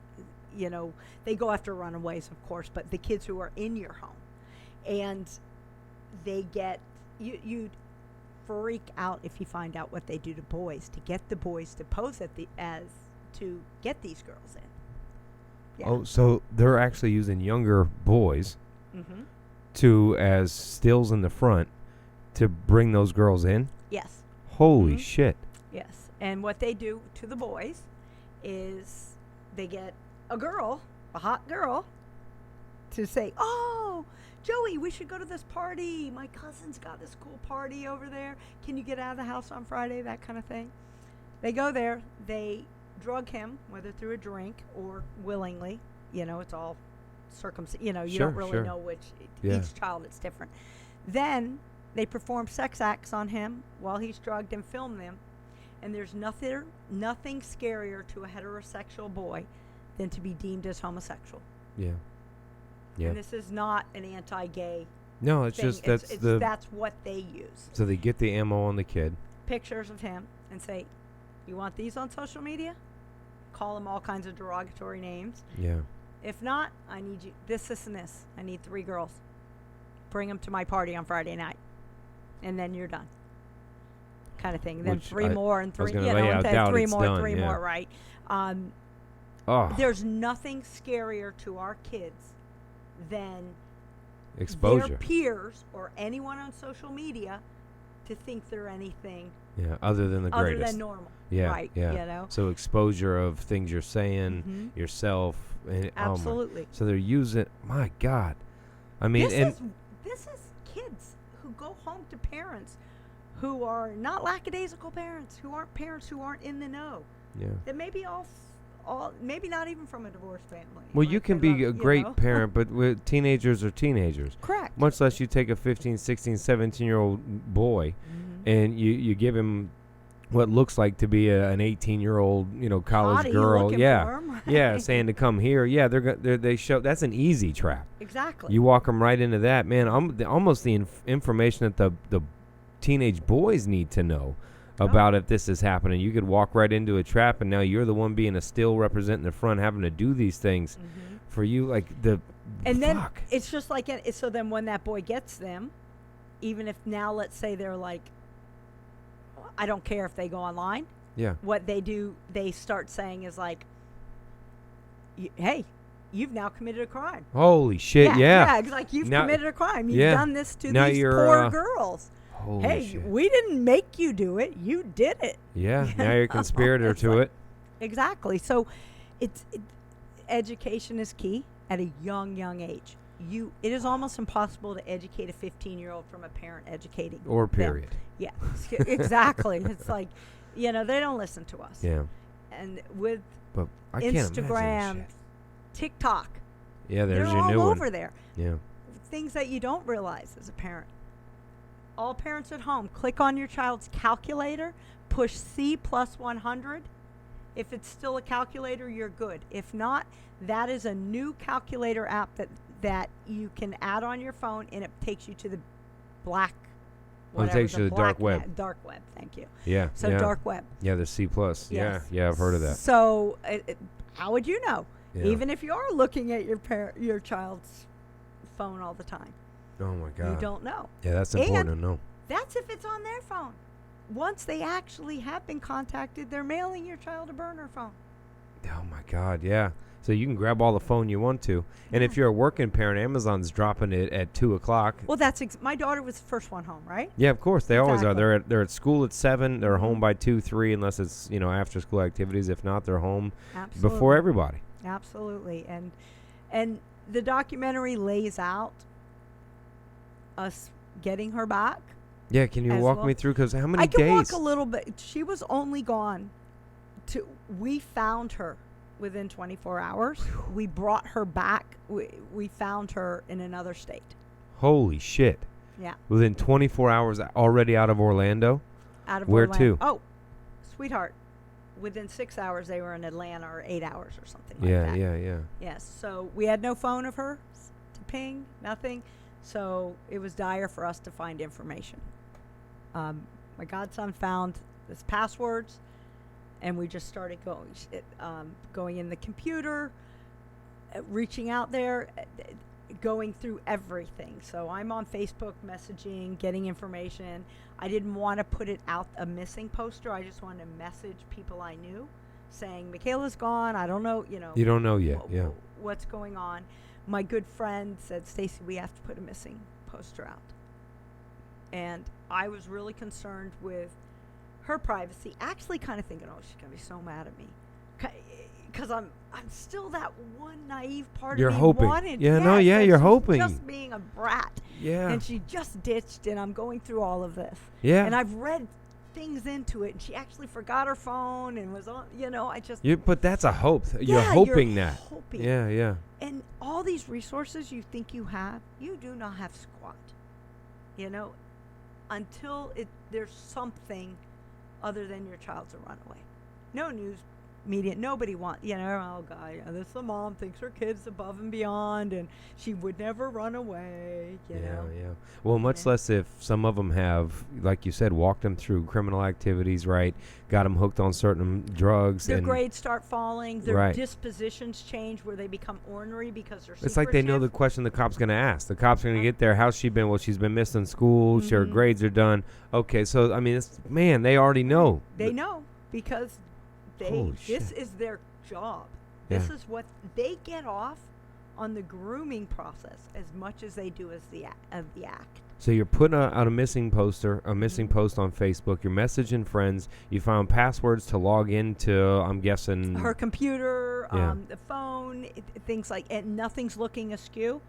they go after runaways, of course, but the kids who are in your home, and they get you freak out if you find out what they do to boys, to get the boys to pose to get these girls in. Yeah. Oh, so they're actually using younger boys to as stills in the front to bring those girls in? Yes. Holy shit. Yes. And what they do to the boys is they get a hot girl, to say, "Oh, Joey, we should go to this party. My cousin's got this cool party over there. Can you get out of the house on Friday?" That kind of thing. They go there. They drug him, whether through a drink or willingly. It's all you don't really know which. Each child, it's different. Then they perform sex acts on him while he's drugged and film them. And there's nothing scarier to a heterosexual boy than to be deemed as homosexual. Yeah. Yeah. And this is not an anti-gay. No, it's thing. just that's what they use. So they get the ammo on the kid. Pictures of him and say, "You want these on social media?" Call him all kinds of derogatory names. Yeah. If not, I need you this, and this. I need 3 girls. Bring them to my party on Friday night, and then you're done. Kind of thing. And then 3 more and 3, and then 3 more, 3 more, right? There's nothing scarier to our kids than exposure. Their peers or anyone on social media to think they're anything other than the greatest. Other than normal. Yeah, right, yeah. So exposure of things you're saying, yourself. And, absolutely. So they're using, my God. I mean, this is kids who go home to parents who are not lackadaisical parents, who aren't in the know. Yeah. That maybe all maybe not even from a divorced family. Well, you can be a great parent, but with teenagers are teenagers. Correct. Much less you take a 15, 16, 17-year-old boy and you give him what looks like to be an 18-year-old, college girl. Yeah, saying to come here. Yeah, they show that's an easy trap. Exactly. You walk them right into that, man. Almost the information that the teenage boys need to know about if this is happening. You could walk right into a trap, and now you're the one being a still representing the front, having to do these things for you, like And then it's just like so. Then when that boy gets them, even if now let's say they're like, I don't care if they go online. Yeah. What they do, they start saying is like, "Hey, you've now committed a crime." Holy shit! Yeah. It's like you've committed a crime. You've done this to these poor girls. Holy shit. We didn't make you do it. You did it. Yeah. Now you're a conspirator to it. Exactly. So, education is key at a young age. It is almost impossible to educate a 15-year-old from a parent educating or period. Them. Yeah, exactly. It's like, they don't listen to us. Yeah. And with I Instagram, TikTok, yeah, they're your new all one. over there. Yeah. Things that you don't realize as a parent. All parents at home, click on your child's calculator, push C plus 100. If it's still a calculator, you're good. If not, that is a new calculator app that you can add on your phone, and it takes you to the black. It takes you to the dark web. Dark web, thank you. Yeah. So dark web. Yeah, the C plus. Yes. Yeah, I've heard of that. So how would you know? Yeah. Even if you are looking at your child's phone all the time. Oh my God. You don't know. Yeah, that's important to know. That's if it's on their phone. Once they actually have been contacted, they're mailing your child a burner phone. Oh my God, yeah. So you can grab all the phone you want to. And if you're a working parent, Amazon's dropping it at 2:00. Well, my daughter was the first one home, right? Yeah, of course. They always are. They're at school at 7. They're home by 2, 3, unless it's, after school activities. If not, they're home before everybody. Absolutely. And the documentary lays out us getting her back. Yeah, can you walk me through? Because how many days? I can walk a little bit. She was only gone. We found her within 24 hours. We brought her back. We found her in another state. Holy shit. Yeah. Within 24 hours, already out of Orlando. Out of Where Orlando. to? Oh, sweetheart. Within 6 hours, they were in Atlanta, or 8 hours or something Yeah, like that. yeah. Yes. So we had no phone of her to ping, nothing. So it was dire for us to find information. My godson found his passwords, and we just started going in the computer, reaching out there, going through everything. So I'm on Facebook messaging, getting information. I didn't want to put it out, a missing poster. I just wanted to message people I knew saying, Michaela's gone. I don't know, You don't know yet, what's going on. My good friend said, Stacy, we have to put a missing poster out. And I was really concerned with her privacy, actually kind of thinking, oh, she's going to be so mad at me. Because I'm still that one naive part You're of me hoping. wanted. Yeah, no, yes, yeah, and you're she's hoping. just being a brat. Yeah. And she just ditched, and I'm going through all of this. Yeah. And I've read things into it, and she actually forgot her phone and was on, I just... But that's a hope. You're Yeah, hoping you're that. hoping. Yeah, yeah. And all these resources you think you have, you do not have squat. Until there's something other than your child's a runaway. No news media, nobody wants, oh God, the mom thinks her kid's above and beyond and she would never run away, know. Yeah. Well, much less if some of them have, like you said, walked them through criminal activities, right? Got them hooked on certain drugs. Their and grades start falling. Their dispositions change where they become ornery because they're It's like they know the question the cop's going to ask. The cop's going to get there. How's she been? Well, she's been missing school. Her grades are done. Okay, so, I mean, they already know. They know because this is their job. Yeah. This is what they get off on, the grooming process as much as they do as the act. So you're putting out a missing post on Facebook. You're messaging friends. You found passwords to log into, I'm guessing, her computer, the phone, things like, and nothing's looking askew.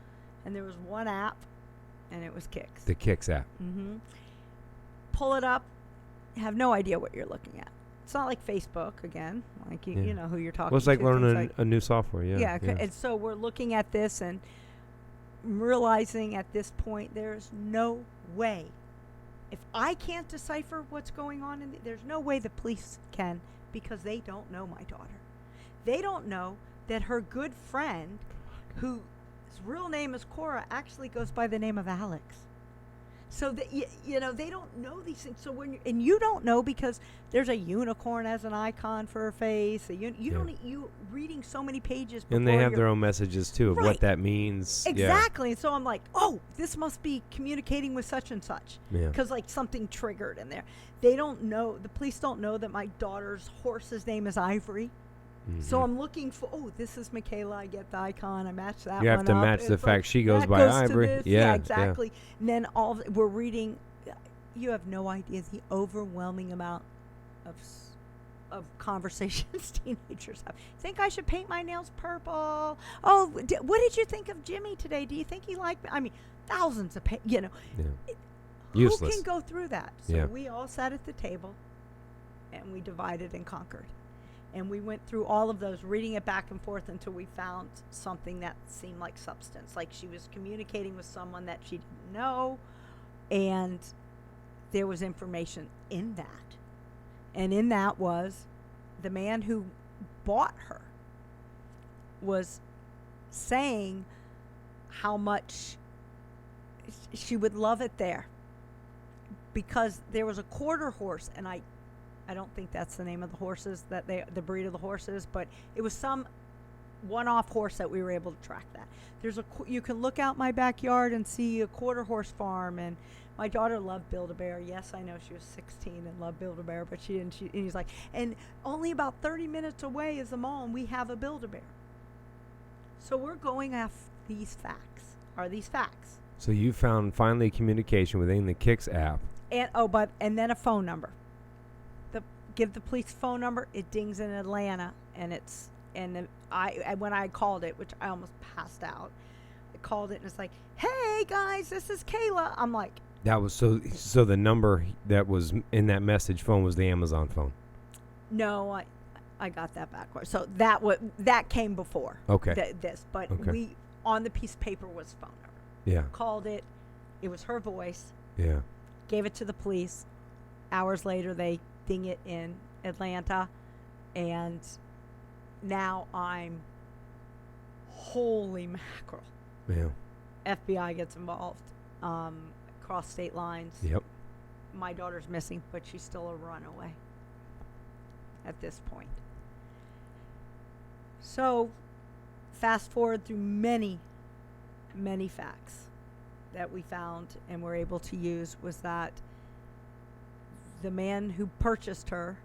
And there was one app, and it was Kicks. The Kicks app. Mm-hmm. Pull it up. Have no idea what you're looking at. It's not like Facebook again, like you know who you're talking to. Well, it's like learning a new software, yeah. And so we're looking at this and realizing at this point there's no way. If I can't decipher what's going on, there's no way the police can, because they don't know my daughter. They don't know that her good friend, whose real name is Cora, actually goes by the name of Alex. So that they don't know these things. So and you don't know because there's a unicorn as an icon for her face. You reading so many pages. And they have their own messages too of what that means. Exactly. And so I'm like, oh, this must be communicating with such and such. Yeah. Because like something triggered in there. They don't know. The police don't know that my daughter's horse's name is Ivory. Mm-hmm. So I'm looking for, this is Michaela. I get the icon. I match that one. You have to match the fact she goes by Ivory. Yeah, exactly. Yeah. And then we're reading. You have no idea the overwhelming amount of conversations teenagers have. Think I should paint my nails purple? Oh, what did you think of Jimmy today? Do you think he liked me? I mean, thousands of Yeah. Who can go through that? So yeah. we all sat at the table, and we divided and conquered. And we went through all of those, reading it back and forth until we found something that seemed like substance. Like she was communicating with someone that she didn't know, and there was information in that. And in that was the man who bought her was saying how much she would love it there. Because there was a quarter horse, and I don't think that's the name of the horses, the breed of the horses, but it was some one-off horse that we were able to track that. You can look out my backyard and see a quarter horse farm, and my daughter loved Build-A-Bear. Yes, I know she was 16 and loved Build-A-Bear, but she didn't. And he's like, and only about 30 minutes away is the mall, and we have a Build-A-Bear. So we're going after these facts. Are these facts? So you found finally communication within the Kicks app. And then a phone number. Give the police phone number. It dings in Atlanta, and when I called it, which I almost passed out, I called it and it's like, "Hey guys, this is Kayla." I'm like, that was so the number that was in that message phone was the Amazon phone. No, I got that backwards. So that came before. Okay. This, but we on the piece of paper was phone number. Yeah. Called it. It was her voice. Yeah. Gave it to the police. Hours later, they ding it in Atlanta. And now I'm, holy mackerel. Yeah. FBI gets involved. Cross state lines. Yep. My daughter's missing, but she's still a runaway at this point. So, fast forward through many, many facts that we found and were able to use was that the man who purchased her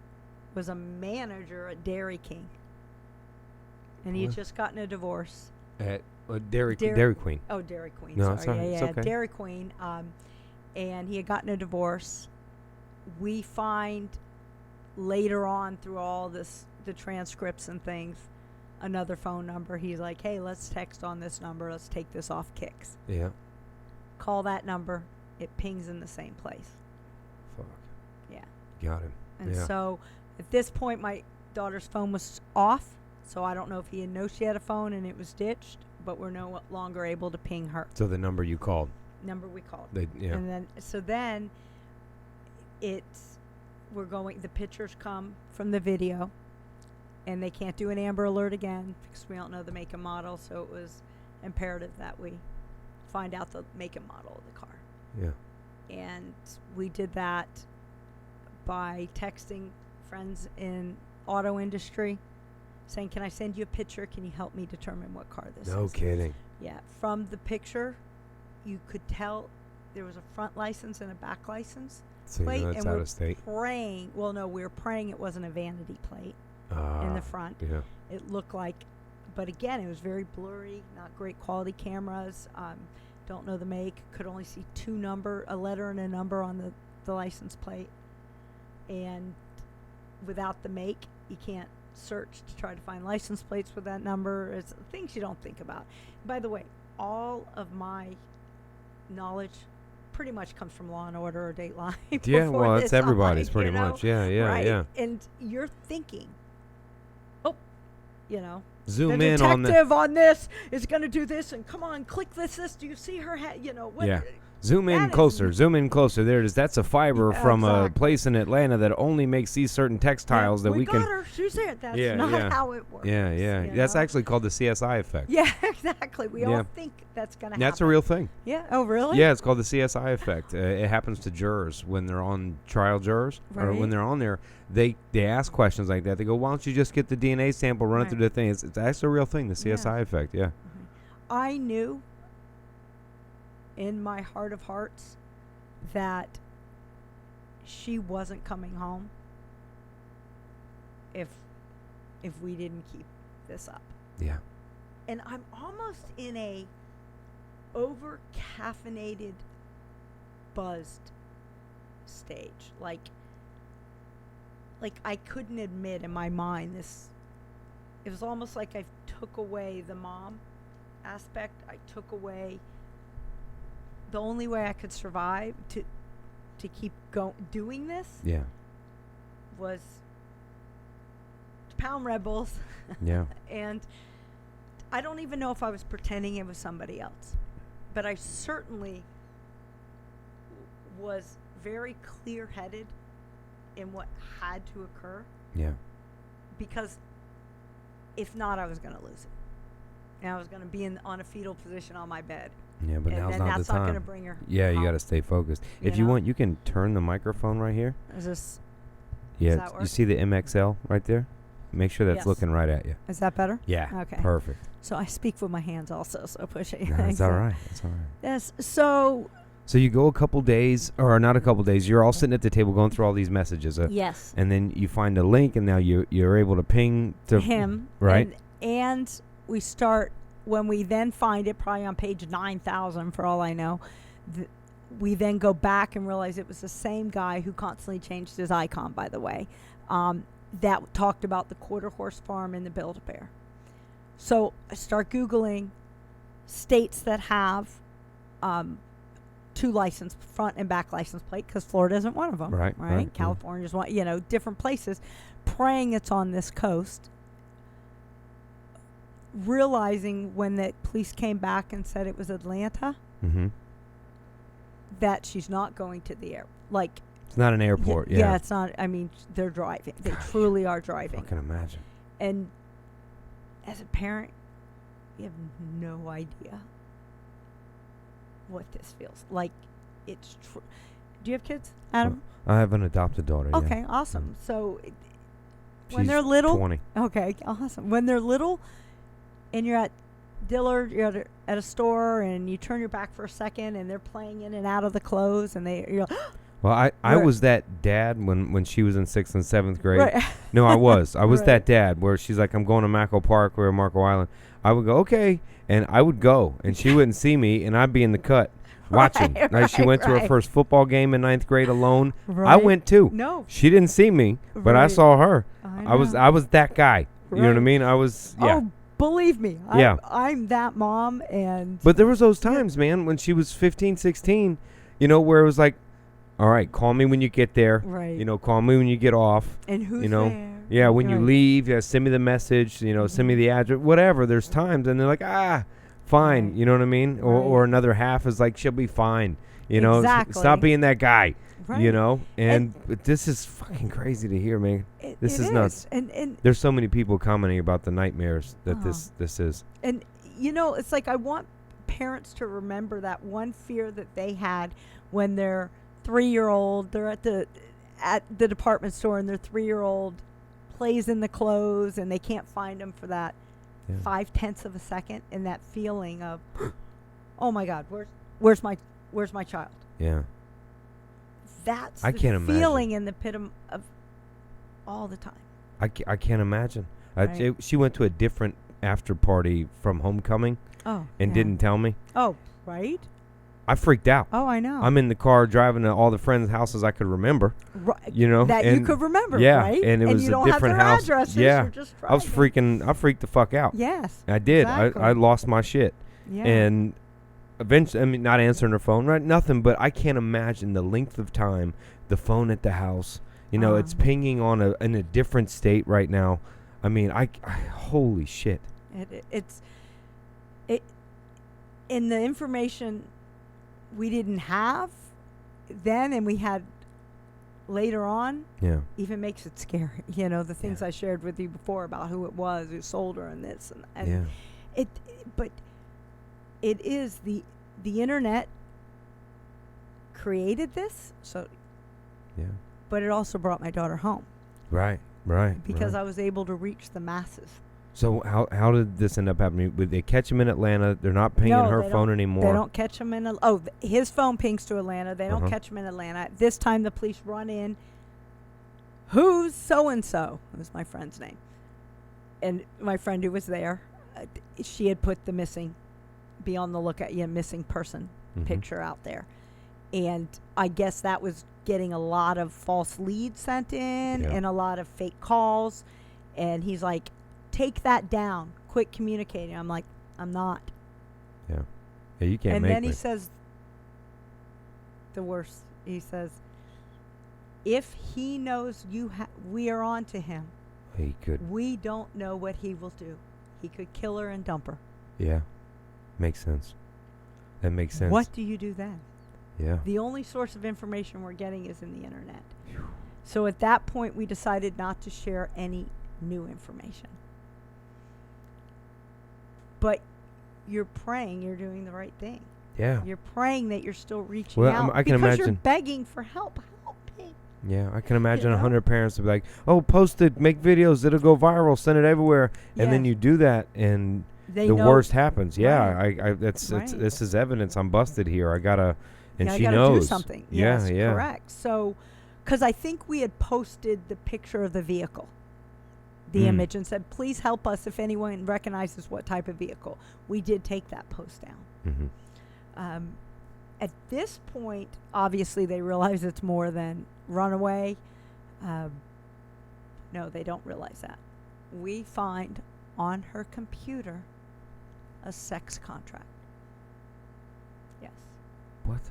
was a manager at Dairy King. And he had just gotten a divorce. At Dairy Queen. Oh, Dairy Queen. No, sorry. sorry. It's okay. Dairy Queen. And he had gotten a divorce. We find later on through all this, the transcripts and things, another phone number. He's like, hey, let's text on this number. Let's take this off Kicks. Yeah. Call that number. It pings in the same place. Fuck. Yeah. Got him. And yeah. so at this point, my daughter's phone was off. So I don't know if he had known she had a phone and it was ditched, but we're no longer able to ping her. So the number you called. Number we called. Yeah. And then the pictures come from the video, and they can't do an Amber Alert again because we don't know the make and model. So it was imperative that we find out the make and model of the car. Yeah. And we did that by texting friends in auto industry, saying, can I send you a picture? Can you help me determine what car this is? No kidding. Yeah. From the picture, you could tell there was a front license and a back license So plate. that's and out we're of state. praying. Well, no, we were praying it wasn't a vanity plate in the front. Yeah. It looked like, but again, it was very blurry, not great quality cameras. Don't know the make. Could only see a letter and a number on the license plate. And without the make, you can't search to try to find license plates with that number. It's things you don't think about. By the way, all of my knowledge pretty much comes from Law and Order or Dateline. Yeah, well, that's everybody's pretty much. Yeah, yeah, right? yeah. And you're thinking, Zoom the in on the. detective on this is going to do this, and come on, click this. Do you see her? What? Yeah. Zoom in That closer. is- Zoom in closer. There it is. That's a fiber Yeah, from a exactly. place in Atlanta that only makes these certain textiles that we got can. her. She's there. That's Yeah, not yeah. how it works. Yeah, yeah. you That's know? actually called the CSI effect. Yeah, exactly. We Yeah. all think that's going to happen. That's a real thing. Yeah. Oh, really? Yeah, it's called the CSI effect. It happens to jurors when they're on trial jurors or when Right. they're on there. They ask questions like that. They go, "Why don't you just get the DNA sample, run it Right. through the thing?" It's actually a real thing. The CSI effect. Yeah. I knew in my heart of hearts that she wasn't coming home if we didn't keep this up. Yeah. And I'm almost in a over caffeinated, buzzed stage. Like I couldn't admit in my mind this. It was almost like I took away the mom aspect. I took away the only way I could survive to keep doing this Yeah. was to pound Red Bulls. Yeah. And I don't even know if I was pretending it was somebody else, but I certainly was very clear-headed in what had to occur, Yeah. because if not, I was going to lose it. And I was going to be on a fetal position on my bed. Yeah, but And now's then not the that's not going to time. bring her Yeah, you home. got to stay focused. You If you know? want, you can turn the microphone right here. Is this? Yeah, that you work? see the MXL right there? Make sure that's Yes. looking right at you. Is that better? Yeah. Okay. Perfect. So I speak with my hands also, so push it. No, that's all right. That's all right. Yes. So So you go a couple days, or not a couple days. You're all sitting at the table going through all these messages, yes, and then you find a link, and now you're able to ping to him, right? And we start when we then find it probably on page 9,000 for all I know. We then go back and realize it was the same guy who constantly changed his icon, by the way, that talked about the quarter horse farm in the Build-A-Bear. So I start Googling states that have two license, front and back license plate, because Florida isn't one of them. Right. California's one, different places, praying it's on this coast. Realizing when the police came back and said it was Atlanta, Mm-hmm. that she's not going to the air. Like, it's not an airport. yeah, it's not. I mean, they're driving. They truly are driving. I can imagine. And as a parent, you have no idea what this feels like. It's true. Do you have kids, Adam? I have an adopted daughter. Okay, yeah. awesome. Mm. So when She's they're little, 20. okay, awesome. When they're little, and you're at Dillard, you're at a store, and you turn your back for a second, and they're playing in and out of the clothes, and you're like, well, I was that dad when she was in 6th and 7th grade. right. No, I was Right. that dad where she's like, I'm going to Mako Park or Marco Island. I would go, okay, and I would go, and she wouldn't see me, and I'd be in the cut watching. Like, she went to her first football game in 9th grade alone. Right. I went too. No. She didn't see me, but I Right. saw her. I I was that guy. You know what I Right. mean? I was, yeah. Oh, believe me. Yeah. I'm that mom, and But there was those times, man, when she was 15, 16, where it was like, all right, call me when you get there. right. Call me when you get off. And who's there? there? Yeah, when you Right. leave, send me the message, send me the address, whatever. There's times, and they're like, fine. Right. You know what I mean? Or Right. another half is like, she'll be fine. Exactly. Stop being that guy. Right. But this is fucking crazy to hear, man. This It is nuts. And There's so many people commenting about the nightmares that Uh-huh. this is. And it's like I want parents to remember that one fear that they had when their 3-year-old, they're at the department store, and their 3-year-old plays in the clothes, and they can't find them for that 0.5 of a second, and that feeling of, oh my God, where's my child? Yeah. That's I the can't imagine. feeling in the pit of all the time. I can't imagine. Right. She went to a different after party from homecoming Oh. and yeah. didn't tell me. Oh, right? I freaked out. Oh, I know. I'm in the car driving to all the friends' houses I could remember. Right. That you could remember, yeah, right? and it was you a don't different have their house. addresses. Yeah, You're just I freaked the fuck out. Yes. I did. Exactly. I lost my shit. Yeah. And eventually, not answering her phone, right? Nothing, but I can't imagine the length of time the phone at the house. It's pinging in a different state right now. I mean, I holy shit. It's in the information we didn't have then, and we had later on. Yeah. Even makes it scary. The things I shared with you before about who it was who sold her and this and Yeah. But it is the internet created this, so Yeah. but it also brought my daughter home Right. because right. I was able to reach the masses. So how did this end up happening? Would they catch him in Atlanta? They're not pinging No, her they phone don't. anymore. They don't catch him in his phone pings to Atlanta. They don't catch him in Atlanta. This time the police run in. Who's so and so? It was my friend's name, and my friend who was there, she had put the be on the lookout, missing person picture out there, and I guess that was getting a lot of false leads sent in and a lot of fake calls, and he's like, take that down, quit communicating. I'm like, I'm not. Yeah, you can't and make then me. he says the worst. He says, if he knows we are on to him, He could. we don't know what he will do. He could kill her and dump her. Yeah, makes sense. That makes sense. What do you do then? Yeah. The only source of information we're getting is in the internet. So at that point, we decided not to share any new information. But you're praying you're doing the right thing. Yeah. You're praying that you're still reaching Well, out I can because you're imagine. begging for help. Help me. Yeah, I can imagine 100 know? parents would be like, "Oh, post it, make videos, it'll go viral, send it everywhere," and then Yes. you do that, and They the know- worst happens. Yeah, Right. I that's Right. this is evidence. I'm busted here. I gotta, and I she gotta knows. do something. Yeah, Yes, yeah. correct. So, because I think we had posted the picture of the vehicle, the image, and said, "Please help us if anyone recognizes what type of vehicle." We did take that post down. Mm-hmm. At this point, obviously, they realize it's more than runaway. No, they don't realize that. We find on her computer a sex contract. Yes. What?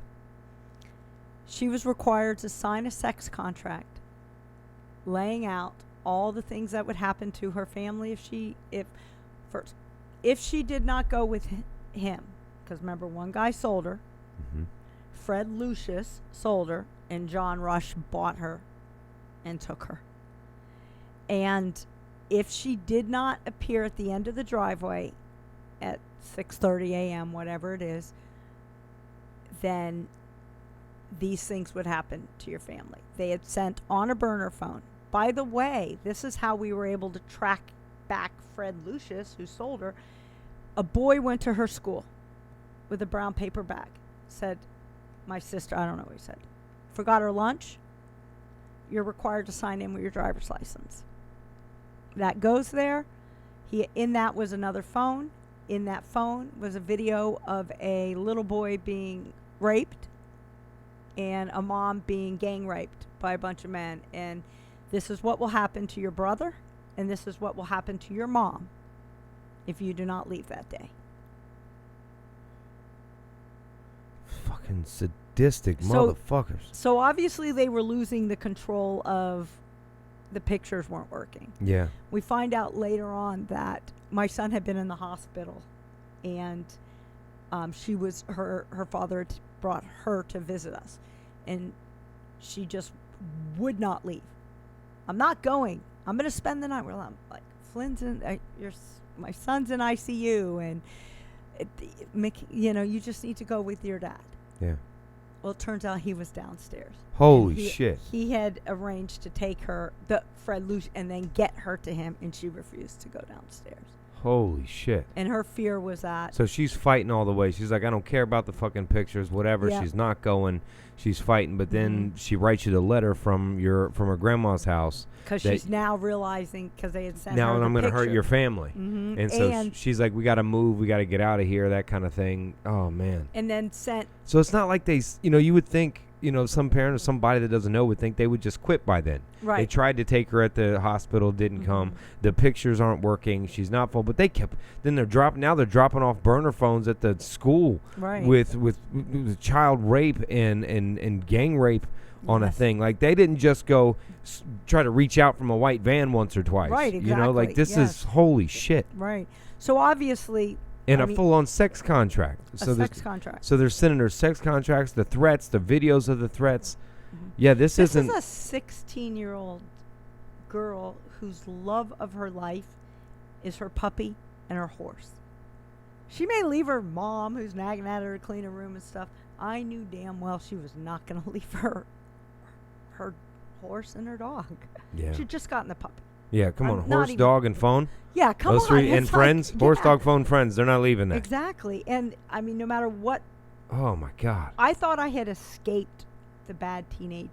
She was required to sign a sex contract laying out all the things that would happen to her family if she did not go with him. Because remember, one guy sold her. Mm-hmm. Fred Lucius sold her, and John Rush bought her and took her. And if she did not appear at the end of the driveway at 6:30 a.m., whatever it is, then these things would happen to your family. They had sent on a burner phone. By the way, this is how we were able to track back Fred Lucius, who sold her. A boy went to her school with a brown paper bag. Said, my sister, I don't know what he said, forgot her lunch. You're required to sign in with your driver's license. That goes there. In that was another phone. In that phone was a video of a little boy being raped and a mom being gang raped by a bunch of men. And this is what will happen to your brother, and this is what will happen to your mom if you do not leave that day. Fucking sadistic motherfuckers. So obviously they were losing the control of the pictures weren't working. Yeah. We find out later on that my son had been in the hospital, and her father had brought her to visit us, and she just would not leave. I'm not going. I'm going to spend the night. Well, I'm like, Flynn's my son's in ICU, and you just need to go with your dad. Yeah. Well, it turns out he was downstairs. Holy shit. He had arranged to take her, Fred Luce, and then get her to him, and she refused to go downstairs. Holy shit. And her fear was that. So she's fighting all the way. She's like, I don't care about the fucking pictures, whatever. Yep. She's not going. She's fighting. But then she writes you the letter from her grandma's house. Because she's now realizing, because they had sent now her the I'm going to hurt picture. your family. Mm-hmm. And so she's like, we got to move. We got to get out of here, that kind of thing. Oh, man. And then sent. So it's not like you would think, some parent or somebody that doesn't know would think they would just quit by then. Right. They tried to take her at the hospital, didn't come. The pictures aren't working. She's not full. But they kept. Then they're dropping off burner phones at the school. Right. With child rape and gang rape on a thing. Like, they didn't just go try to reach out from a white van once or twice. Right. Exactly. This is holy shit. Right. So obviously. And a full-on sex contract. Sex contract. So they're sending her sex contracts, the threats, the videos of the threats. Mm-hmm. Yeah, this isn't... This is a 16-year-old girl whose love of her life is her puppy and her horse. She may leave her mom, who's nagging at her to clean her room and stuff. I knew damn well she was not going to leave her horse and her dog. Yeah. She'd just gotten the puppy. Yeah, come on. Horse, dog, and phone? Yeah, come Those on. three, and friends? Horse, dog, phone, friends. They're not leaving that. Exactly. And, no matter what. Oh, my God. I thought I had escaped the bad teenage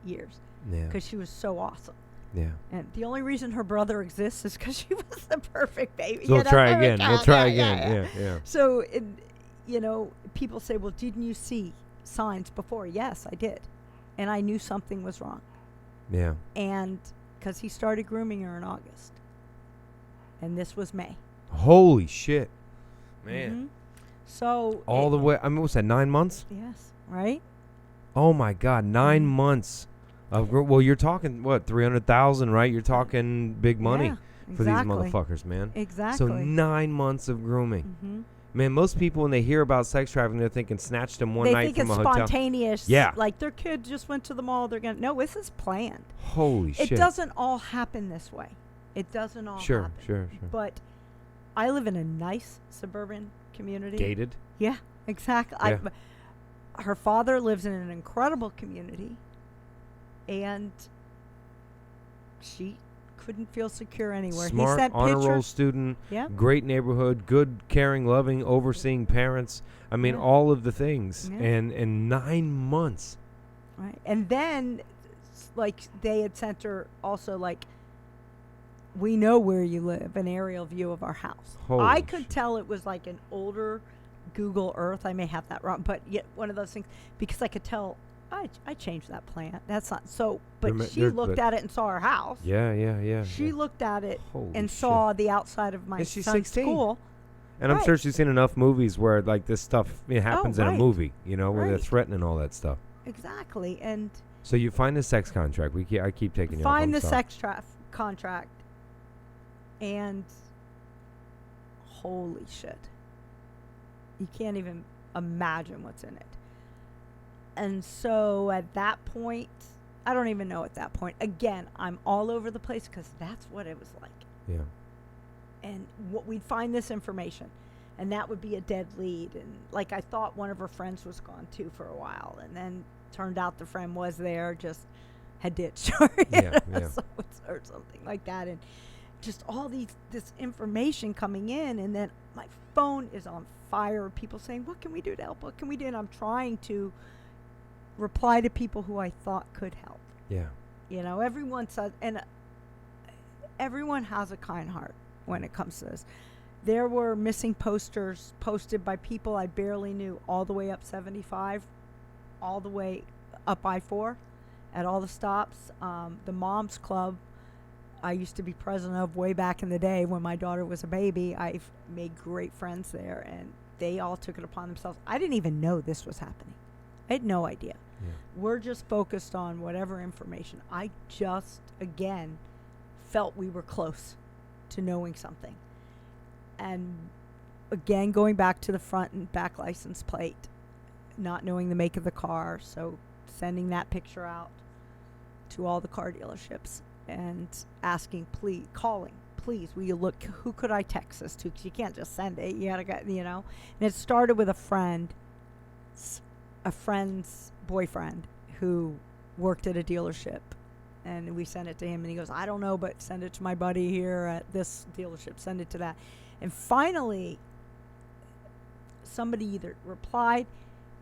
years. Yeah. Because she was so awesome. Yeah. And the only reason her brother exists is because she was the perfect baby. So we'll try again. We'll try again. Yeah. So, people say, well, didn't you see signs before? Yes, I did. And I knew something was wrong. Yeah. And because he started grooming her in August. And this was May. Holy shit. Man. Mm-hmm. So. All the way. What's that, 9 months? Yes. Right? Oh, my God. 9 months. Well, you're talking, what, 300,000, right? You're talking big money for these motherfuckers, man. Exactly. So 9 months of grooming. Mm-hmm. Man, most people, when they hear about sex trafficking, they're thinking snatched them one night from a hotel. They think it's spontaneous. Yeah. Like their kid just went to the mall. No, this is planned. Holy shit. It doesn't all happen this way. It doesn't all happen. Sure. But I live in a nice suburban community. Gated? Yeah, exactly. Yeah. Her father lives in an incredible community. And she couldn't feel secure anywhere. Smart, he sent honor pictures. roll student, yeah. Great neighborhood, good, caring, loving, overseeing parents. All of the things. Yeah. And 9 months. Right. And then, they had sent her also, we know where you live, an aerial view of our house. I could tell it was like an older Google Earth. I may have that wrong, but yet one of those things, because I could tell, I changed that plan. That's not so. But she looked at it and saw our house. Yeah. She looked at it and shit. saw the outside of my she's son's 16. school. And I'm sure she's seen enough movies where this stuff happens in a right. movie, where they're threatening all that stuff. Exactly. And so you find the sex contract. I keep taking you off. Find the sex contract. And holy shit. You can't even imagine what's in it. And so at that point, I don't even know at that point. Again, I'm all over the place because that's what it was like. Yeah. And we'd find this information, and that would be a dead lead. And like I thought one of her friends was gone too for a while, and then turned out the friend was there, just had ditched her, or something like that. And just all this information coming in, and then my phone is on fire. People saying, "What can we do to help? What can we do?" And I'm trying to reply to people who I thought could help. Yeah. You know, everyone says, and everyone has a kind heart when it comes to this. There were missing posters posted by people I barely knew all the way up 75, all the way up I-4 at all the stops. The Moms Club I used to be president of way back in the day when my daughter was a baby. I've made great friends there, and they all took it upon themselves. I didn't even know this was happening. I had no idea. Yeah. We're just focused on whatever information. I just, again, felt we were close to knowing something. And again, going back to the front and back license plate, not knowing the make of the car, so sending that picture out to all the car dealerships and asking, please, calling, please, will you look, who could I text this to? Because you can't just send it. You gotta get, you know. And it started with a friend's boyfriend who worked at a dealership, and we sent it to him, and he goes, I don't know, but send it to my buddy here at this dealership, send it to that. And finally somebody either replied,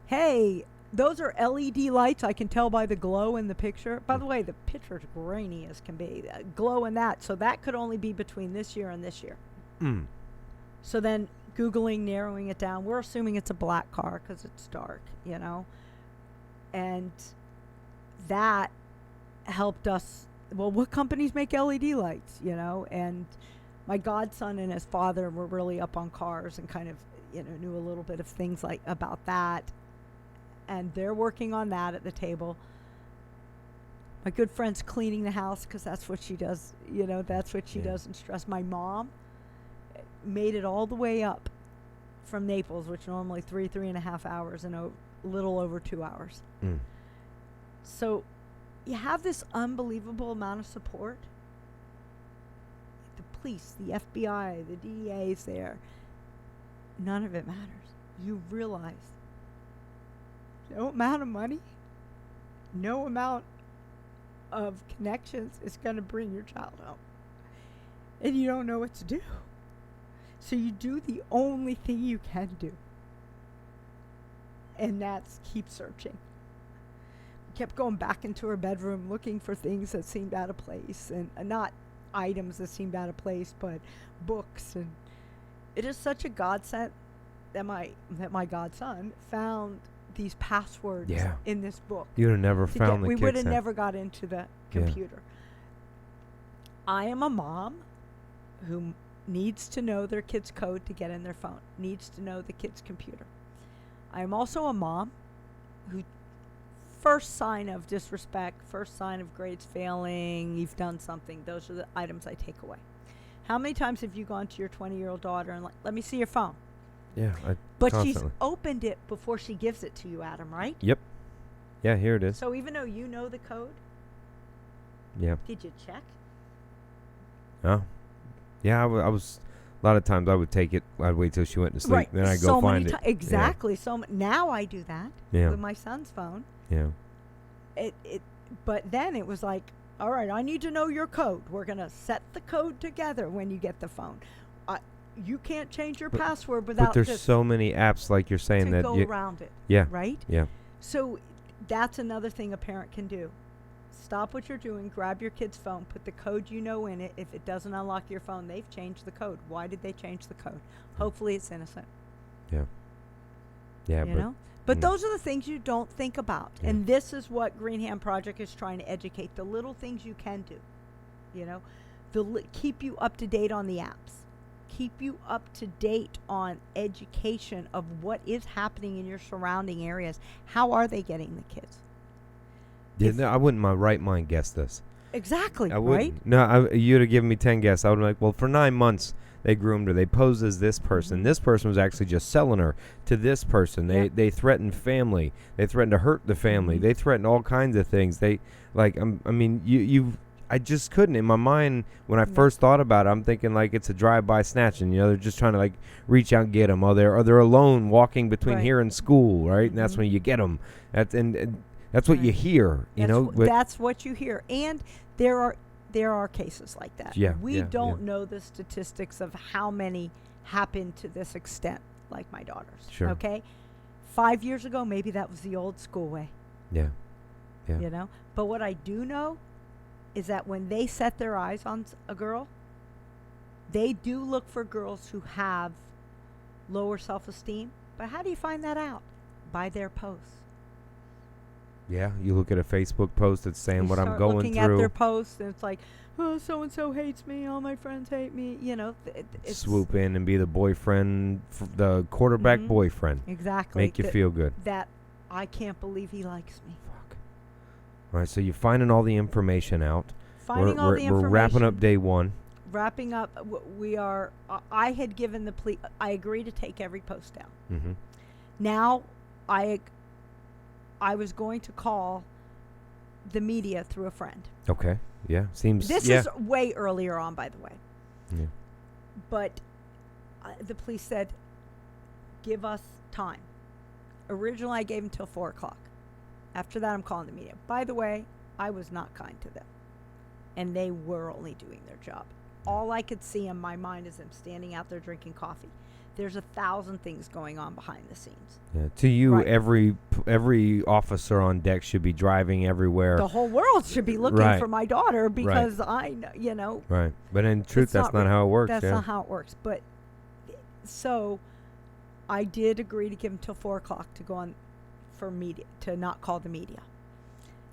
hey, those are LED lights, I can tell by the glow in the picture. By the way, the picture's grainy as can be, glow in that, so that could only be between this year and this year. So then Googling, narrowing it down, we're assuming it's a black car because it's dark, you know. And that helped us. Well, what companies make LED lights, you know? And my godson and his father were really up on cars and kind of, you know, knew a little bit of things like about that. And they're working on that at the table. My good friend's cleaning the house because that's what she does, you know, that's what she does in stress. My mom made it all the way up from Naples, which normally 3.5 hours, in a little over 2 hours. So you have this unbelievable amount of support. The police, the FBI, the DEA is there. None of it matters. You realize no amount of money, no amount of connections is going to bring your child home. And you don't know what to do. So you do the only thing you can do. And that's keep searching. We kept going back into her bedroom looking for things that seemed out of place. And not items that seemed out of place, but books. And it is such a godsend that my godson found these passwords in this book. You would have never found the we kids. would have never got into the computer. I am a mom who needs to know their kid's code to get in their phone, needs to know the kid's computer. I am also a mom who, first sign of disrespect, first sign of grades failing, you've done something, those are the items I take away. How many times have you gone to your 20-year-old daughter and like, let me see your phone? Yeah, but constantly. She's opened it before she gives it to you, Adam, right? Yep. Yeah, here it is. So even though you know the code, did you check? Oh. Yeah, I was. A lot of times I would take it. I'd wait till she went to sleep, right. then I'd go find it. Exactly. So now I do that with my son's phone. Yeah. But then it was like, all right, I need to know your code. We're gonna set the code together when you get the phone. You can't change your password without. But there's so many apps, like you're saying, that go around it. Yeah. Right. Yeah. So that's another thing a parent can do. Stop what you're doing, grab your kid's phone, put the code you know in it. If it doesn't unlock your phone, they've changed the code. Why did they change the code? Hopefully it's innocent. Yeah. Yeah. You know? But those are the things you don't think about. Yeah. And this is what Green Hand Project is trying to educate. The little things you can do. You know? Keep you up to date on the apps. Keep you up to date on education of what is happening in your surrounding areas. How are they getting the kids? I wouldn't my right mind guess this. Exactly, I right? wouldn't. No, you'd have given me 10 guesses. I would be like, well, for 9 months, they groomed her. They posed as this person. This person was actually just selling her to this person. They threatened family. They threatened to hurt the family. They threatened all kinds of things. They like I mean I just couldn't. In my mind, when I first thought about it, I'm thinking like it's a drive-by snatching. They're just trying to like reach out and get them. They're alone walking between here and school, right? And that's when you get them. And that's what you hear, That's what you hear. And there are cases like that. Yeah, we don't know the statistics of how many happen to this extent, like my daughter's. Sure. Okay? 5 years ago, maybe that was the old school way. Yeah. But what I do know is that when they set their eyes on a girl, they do look for girls who have lower self-esteem. But how do you find that out? By their posts. Yeah, you look at a Facebook post that's saying what I'm going looking through. At their posts, and it's like, oh, so-and-so hates me. All my friends hate me. It's swoop in and be the boyfriend, the quarterback boyfriend. Exactly. Make you feel good. That I can't believe he likes me. Fuck. All right, so you're finding all the information out. Finding all the information. We're wrapping up day one. Wrapping up, we are. I had given the plea. I agree to take every post down. Mm-hmm. Now, I was going to call the media through a friend. Okay. Yeah. Seems. This is way earlier on, by the way. Yeah. But the police said, give us time. Originally, I gave them till 4 o'clock. After that, I'm calling the media. By the way, I was not kind to them. And they were only doing their job. All I could see in my mind is them standing out there drinking coffee. There's 1,000 things going on behind the scenes. Yeah. To you, right. every officer on deck should be driving everywhere. The whole world should be looking for my daughter because I, Right. But in truth, that's not how it works. That's not how it works. But so I did agree to give them till 4 o'clock to go on for media, to not call the media.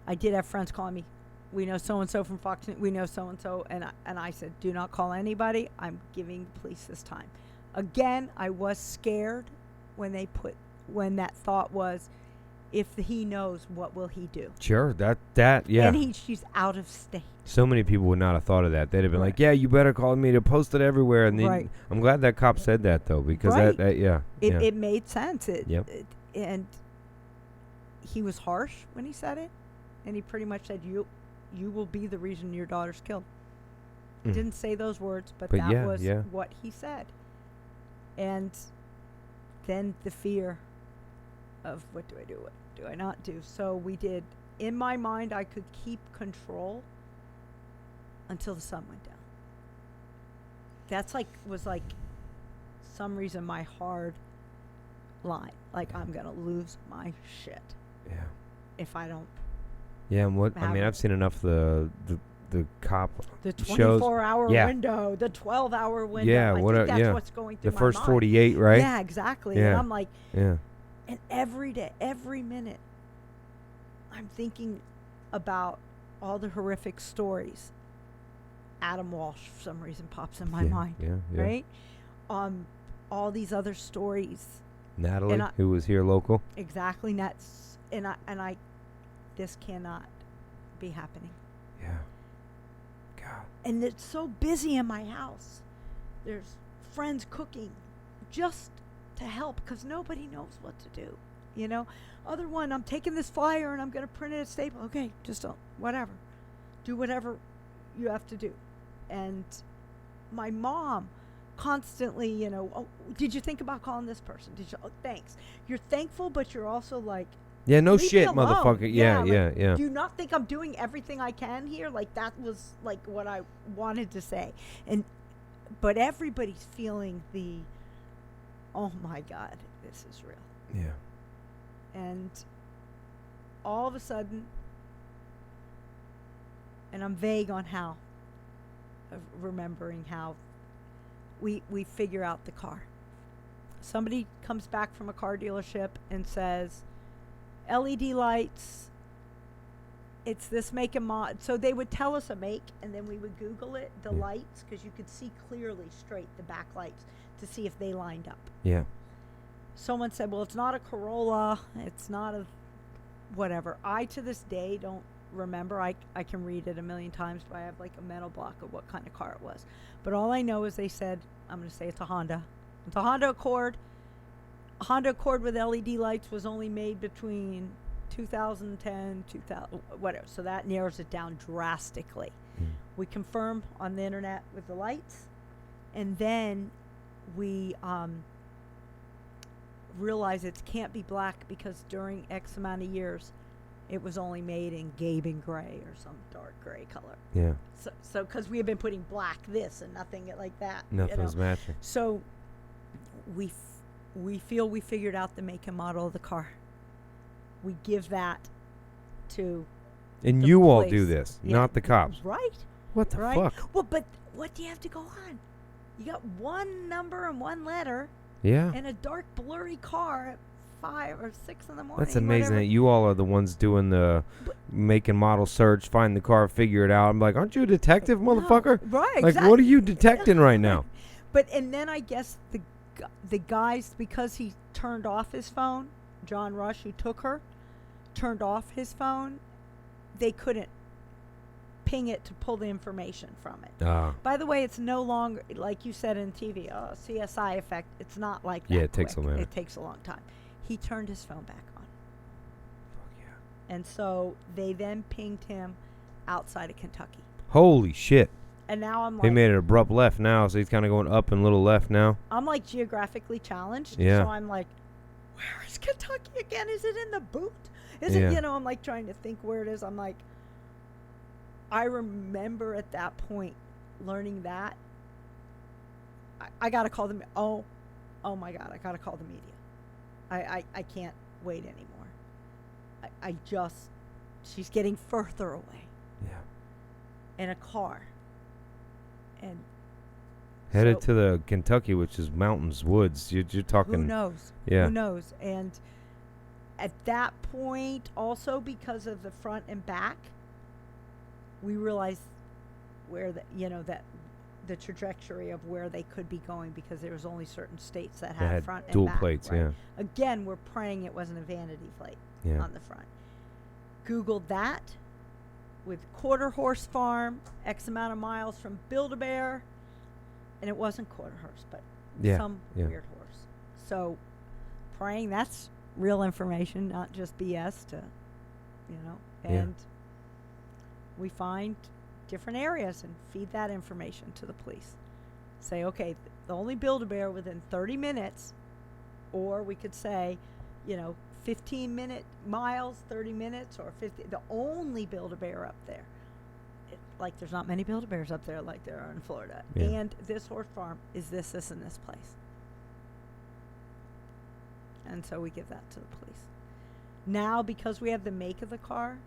I did have friends calling me. We know so-and-so from Fox News. We know so-and-so. And I said, do not call anybody. I'm giving the police this time. Again, I was scared when that thought was, if he knows, what will he do? Sure, that yeah. And she's out of state. So many people would not have thought of that. They'd have been like, yeah, you better call me to post it everywhere. And then I'm glad that cop said that, though, because it made sense. And he was harsh when he said it. And he pretty much said, you will be the reason your daughter's killed. He didn't say those words, but that was what he said. And then the fear of what do I do, what do I not do? So we did. In my mind, I could keep control until the sun went down. That's was some reason my hard line. Like, I'm going to lose my shit. Yeah. If I don't. Yeah, and I've seen enough of the cop the 24-hour window, the 12-hour window. Yeah, I think that's what's going through the first my mind. 48, right? Yeah, exactly. Yeah. And I'm like, and every day, every minute, I'm thinking about all the horrific stories. Adam Walsh, for some reason, pops in my mind. Yeah. Right? All these other stories. Natalie, who was here local. Exactly. And this cannot be happening. Yeah. God. And it's so busy in my house. There's friends cooking just to help because nobody knows what to do. Other one, I'm taking this flyer and I'm going to print it at Staples. Okay, just whatever. Do whatever you have to do. And my mom constantly, oh, did you think about calling this person? Did you? Oh, thanks. You're thankful, but you're also like, yeah, no shit, motherfucker. Yeah. Do you not think I'm doing everything I can here? Like, that was what I wanted to say. But everybody's feeling oh my God, this is real. Yeah. And all of a sudden, and I'm vague on how, remembering how we figure out the car. Somebody comes back from a car dealership and says, LED lights, it's this make and model. So they would tell us a make, and then we would Google it, the lights, because you could see clearly straight the back lights to see if they lined up. Yeah. Someone said, well, it's not a Corolla, it's not a whatever. I, to this day, don't remember. I can read it a million times, but I have like a mental block of what kind of car it was. But all I know is they said, I'm going to say it's a Honda. It's a Honda Accord. A Honda Accord with LED lights was only made between 2010, 2000, whatever. So that narrows it down drastically. We confirm on the internet with the lights, and then we realize it can't be black because during X amount of years, it was only made in Gaben gray or some dark gray color. Yeah. So because we have been putting black this and nothing like that. Nothing's matching. So we feel we figured out the make and model of the car. We give that to. And the you all police. do this, Yeah, not the cops. Right. What the Right. fuck? Well, but what do you have to go on? You got one number and one letter Yeah. in a dark, blurry car at 5 or 6 in the morning. That's amazing whatever. that you all are the ones doing the make and model search, find the car, figure it out. I'm like, aren't you a detective, motherfucker? No, right. Like, what are you detecting right now? But and then I guess the guys, because he turned off his phone, John Rush, who took her, turned off his phone, they couldn't ping it to pull the information from it. By the way, it's no longer, like you said in TV, CSI effect. It's not like that. Yeah, it takes a quick. minute. It takes a long time. He turned his phone back on. Fuck yeah. And so they then pinged him outside of Kentucky. Holy shit. And now I'm He like, made an abrupt left now, so he's kind of going up and little left now. I'm like geographically challenged. Yeah. So I'm like, where is Kentucky again? Is it in the boot? Is Yeah. it, I'm like trying to think where it is. I'm like, I remember at that point learning that. I got to call them. Oh my God, I got to call the media. I can't wait anymore. I just, she's getting further away. Yeah. In a car. And Headed to the Kentucky, which is mountains, woods. You're talking. who knows? Yeah. Who knows? And at that point, also because of the front and back, we realized where that the trajectory of where they could be going, because there was only certain states that They had had front and dual back. plates, right? yeah. Again, we're praying it wasn't a vanity plate Yeah. on the front. Googled that with quarter horse farm, X amount of miles from Build-A-Bear, and it wasn't quarter horse, but some weird horse. So praying that's real information, not just BS to, and we find different areas and feed that information to the police. Say, okay, the only Build-A-Bear within 30 minutes, or we could say, 15-minute miles, 30 minutes, or 50. The only Build-A-Bear up there. Like, there's not many Build-A-Bears up there like there are in Florida. Yeah. And this horse farm is this, and this place. And so we give that to the police. Now, because we have the make of the car,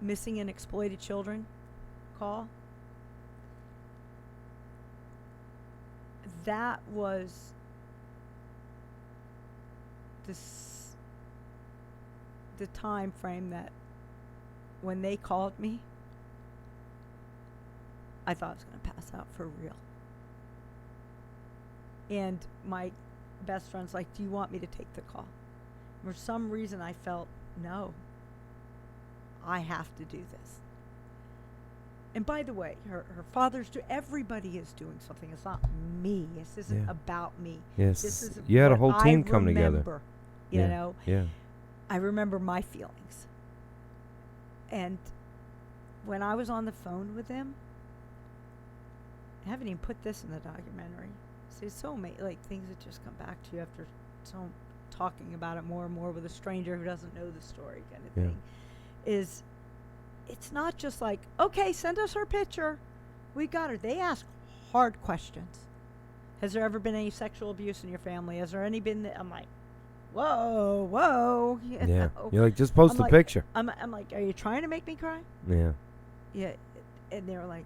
missing and exploited children call, that was the time frame that when they called me, I thought I was going to pass out for real. And my best friend's like, do you want me to take the call? For some reason, I felt, no, I have to do this. And by the way, her father's everybody is doing something. It's not me. This isn't about me. Yes. This is You had a what whole team I come remember, together. You know? Yeah. I remember my feelings. And when I was on the phone with them, I haven't even put this in the documentary. See, it's so amazing, like things that just come back to you after talking about it more and more with a stranger who doesn't know the story kind of thing. Is it's not just like, okay, send us her picture. We got her. They ask hard questions. Has there ever been any sexual abuse in your family? Has there any been? I'm like, whoa. You Yeah. know? You're like, just post I'm the like- picture. I'm like, are you trying to make me cry? Yeah. Yeah. And they were like,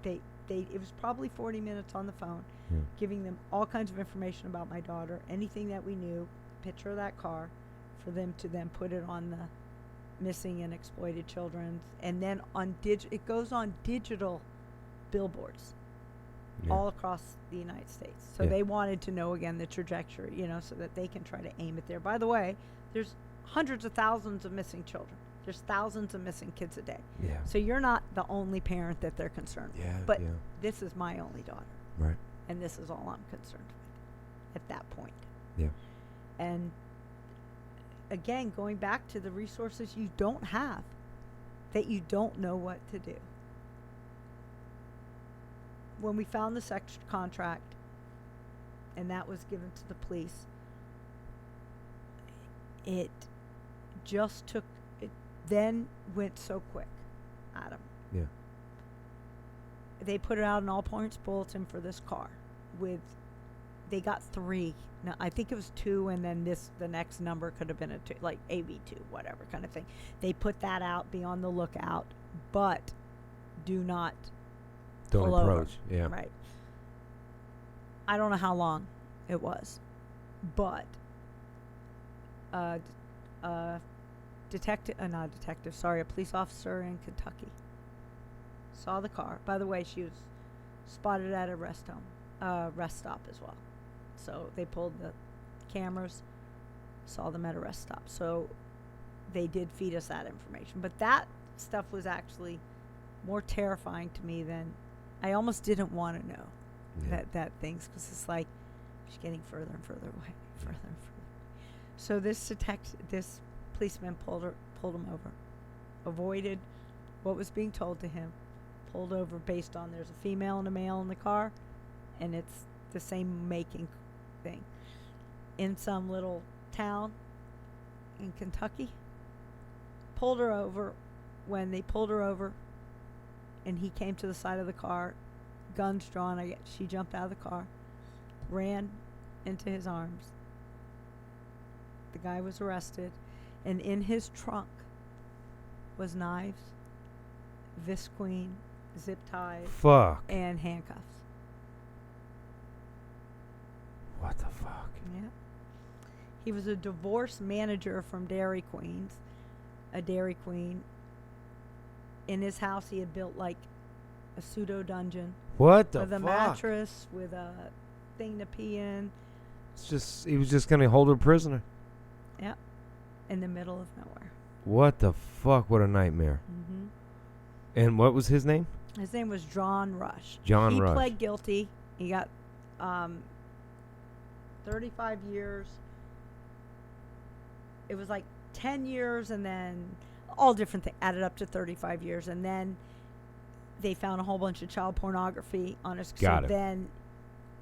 it was probably 40 minutes on the phone, Yeah. giving them all kinds of information about my daughter, anything that we knew, picture of that car, for them to then put it on the missing and exploited children, and then on it goes on digital billboards. all across the United States. So they wanted to know again the trajectory, so that they can try to aim it there. By the way, there's hundreds of thousands of missing children. There's thousands of missing kids a day. Yeah. So you're not the only parent that they're concerned with. But this is my only daughter. Right. And this is all I'm concerned with at that point. Yeah. And again, going back to the resources you don't have, that you don't know what to do. When we found the sex contract, and that was given to the police, it just took, it then went so quick, Adam. Yeah. They put it out in all points bulletin for this car they got 3. Now, I think it was 2, and then the next number could have been a 2, like AB2, whatever kind of thing. They put that out, be on the lookout, but don't approach. over. Yeah. Right. I don't know how long it was, but a police officer in Kentucky saw the car. By the way, she was spotted at a rest stop as well. So they pulled the cameras, saw them at a rest stop. So they did feed us that information. But that stuff was actually more terrifying to me than I almost didn't want to know that things, because it's like she's getting further and further away, further and further. So this policeman pulled him over, avoided what was being told to him, pulled over based on there's a female and a male in the car, and it's the same making thing in some little town in Kentucky. Pulled her over. When they pulled her over and he came to the side of the car, guns drawn, she jumped out of the car, ran into his arms. The guy was arrested, and in his trunk was knives, visqueen, zip ties, and handcuffs. What the fuck? Yeah. He was a divorce manager from Dairy Queen. In his house, he had built like a pseudo dungeon. What the fuck? With a mattress, with a thing to pee in. He was just gonna hold her prisoner. Yeah. In the middle of nowhere. What the fuck? What a nightmare. Mm-hmm. And what was his name? His name was John Rush. John Rush. He pled guilty. He got 35 years. It was like 10 years, and then all different things added up to 35 years. And then they found a whole bunch of child pornography on his. Got it. Then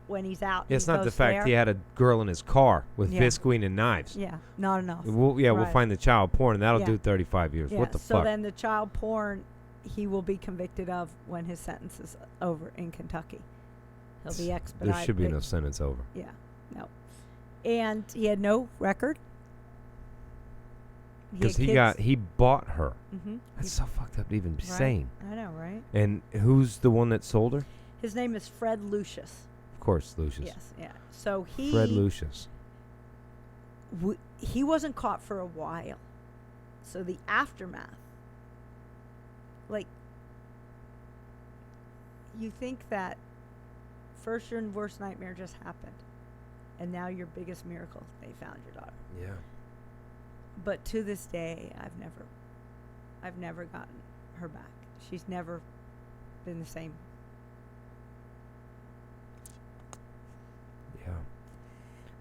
when he's out, it's not the fact he had a girl in his car with visqueen and knives. Yeah, not enough. We'll find the child porn, and that'll do 35 years. Yeah. What the fuck? So then the child porn, he will be convicted of when his sentence is over in Kentucky. He'll be expedited. There should be no sentence over. Yeah, no. And he had no record. Because he bought her. Mm-hmm. That's so fucked up to even be saying. I know, right? And who's the one that sold her? His name is Fred Lucius. Of course, Lucius. Yes, yeah. So Fred Lucius. He wasn't caught for a while. So the aftermath, like, you think that first your worst nightmare just happened, and now your biggest miracle, they found your daughter. Yeah. But to this day, I've never gotten her back. She's never been the same. Yeah.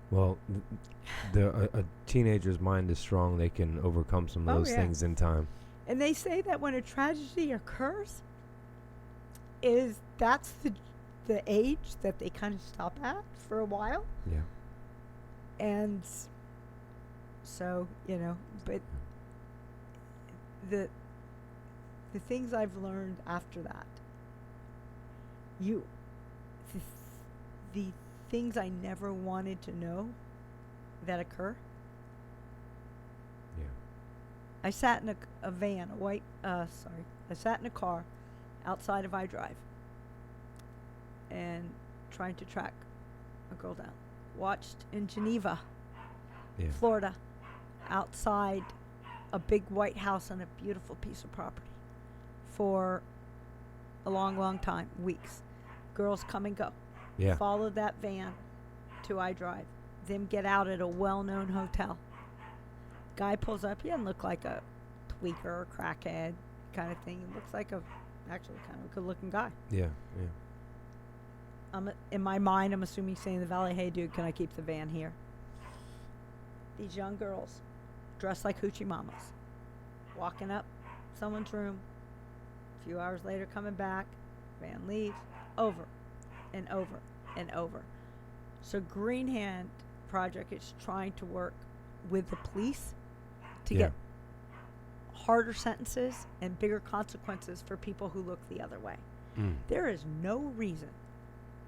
Well, a teenager's mind is strong. They can overcome some of those things in time. And they say that when a tragedy occurs, that's the age that they kind of stop at for a while. Yeah. And so, but the things I've learned after that, the things I never wanted to know that occur. Yeah. I sat in a van, I sat in a car outside of iDrive and trying to track a girl down. Watched in Geneva, Florida, outside a big white house on a beautiful piece of property for a long, long time, weeks. Girls come and go. Yeah. Follow that van to iDrive. Them get out at a well-known hotel. Guy pulls up. He doesn't look like a tweaker or crackhead kind of thing. He looks like actually kind of a good-looking guy. Yeah. In my mind, I'm assuming he's saying to the valet, "Hey, dude, can I keep the van here?" These young girls, dressed like hoochie mamas, walking up someone's room. A few hours later, coming back, van leaves, over and over and over. So Green Hand Project is trying to work with the police to get harder sentences and bigger consequences for people who look the other way. There is no reason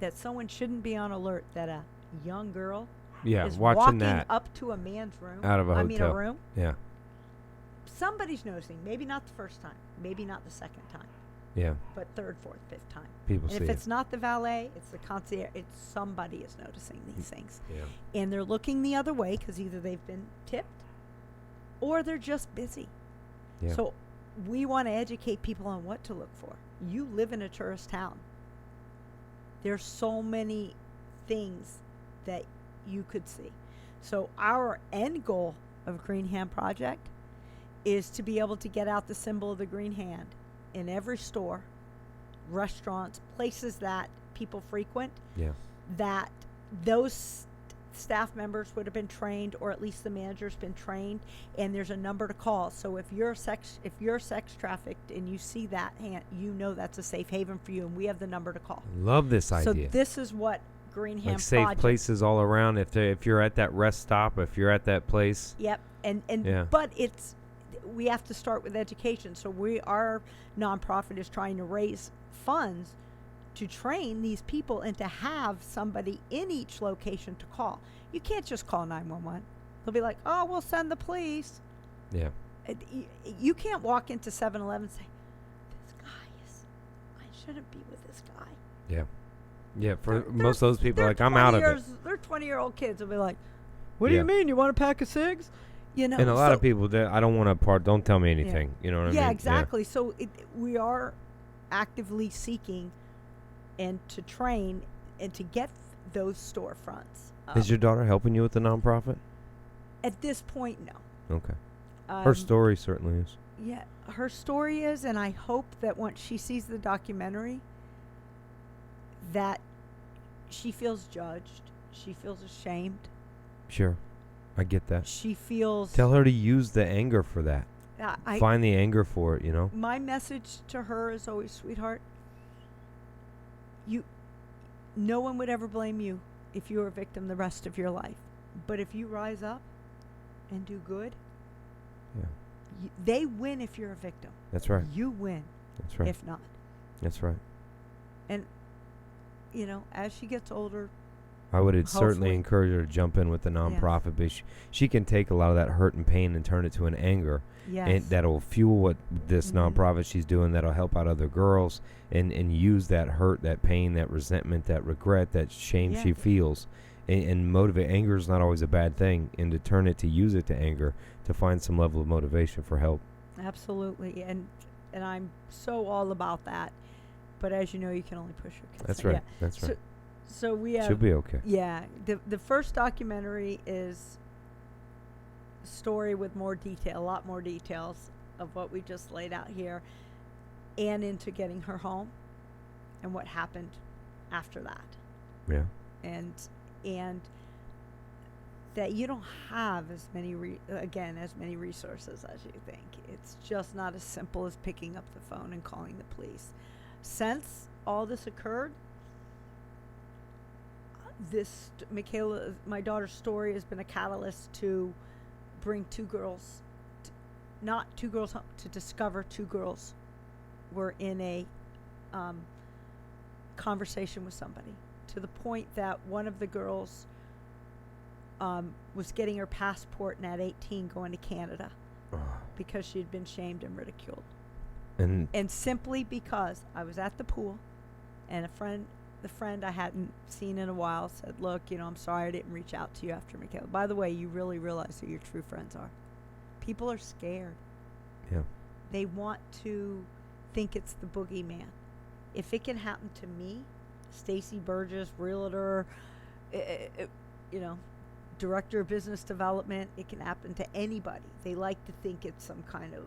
that someone shouldn't be on alert that a young girl is watching walking that up to a man's room. out of a hotel. a room. Yeah. Somebody's noticing. Maybe not the first time. Maybe not the second time. Yeah. But third, fourth, fifth time. People and see if it. it's not the valet, it's the concierge. It's somebody is noticing these things. Yeah. And they're looking the other way because either they've been tipped or they're just busy. Yeah. So we want to educate people on what to look for. You live in a tourist town. There's so many things that you could see. So our end goal of Green Hand Project is to be able to get out the symbol of the green hand in every store, restaurants, places that people frequent, that those staff members would have been trained, or at least the manager's been trained, and there's a number to call. So if you're sex trafficked and you see that hand, you know that's a safe haven for you, and we have the number to call. Love this idea. So this is what Green Hand safe Project. Places all around. If you're at that rest stop, if you're at that place. Yep, but we have to start with education. So our nonprofit is trying to raise funds to train these people and to have somebody in each location to call. You can't just call 911. They'll be like, "Oh, we'll send the police." Yeah. You can't walk into 7-Eleven and say, I shouldn't be with this guy. Yeah. Yeah, for most of those people, like, I'm out of it. They're 20-year-old kids. They'll be like, "What do you mean? You want a pack of cigs?" You know. And a lot of people, I don't want to don't tell me anything. You know what I mean? Yeah, exactly. So we are actively seeking and to train and to get those storefronts. Is your daughter helping you with the nonprofit? At this point, no. Okay. Her story certainly is. Yeah, her story is, and I hope that once she sees the documentary, that she feels judged. She feels ashamed. Sure. I get that. She feels... Tell her to use the anger for that. Find the anger for it, you know? My message to her is always, "Sweetheart, no one would ever blame you if you were a victim the rest of your life. But if you rise up and do good, they win if you're a victim. That's right. You win. That's right. If not." That's right. And, as she gets older... I would hopefully certainly encourage her to jump in with the nonprofit, but she can take a lot of that hurt and pain and turn it to an anger. Yes. And that'll fuel what this nonprofit she's doing, that'll help out other girls, and use that hurt, that pain, that resentment, that regret, that shame she feels, and motivate. Anger is not always a bad thing, and to turn it, to use it to anger, to find some level of motivation for help. Absolutely. And I'm so all about that. But as you know, you can only push your kids. That's right. Yeah. That's right. So we have... Should be okay. Yeah. The first documentary is a story with more detail, a lot more details of what we just laid out here, and into getting her home and what happened after that. Yeah. And that you don't have as many resources as you think. It's just not as simple as picking up the phone and calling the police. Since all this occurred, my daughter's story has been a catalyst to bring to discover two girls were in a conversation with somebody, to the point that one of the girls was getting her passport, and at 18 going to Canada because she had been shamed and ridiculed. And simply because I was at the pool, and the friend I hadn't seen in a while said, "Look, I'm sorry I didn't reach out to you after Michaela. By the way, you really realize who your true friends are." People are scared. Yeah. They want to think it's the boogeyman. If it can happen to me, Stacy Burgess, realtor, you know, director of business development. It can happen to anybody. They like to think it's some kind of,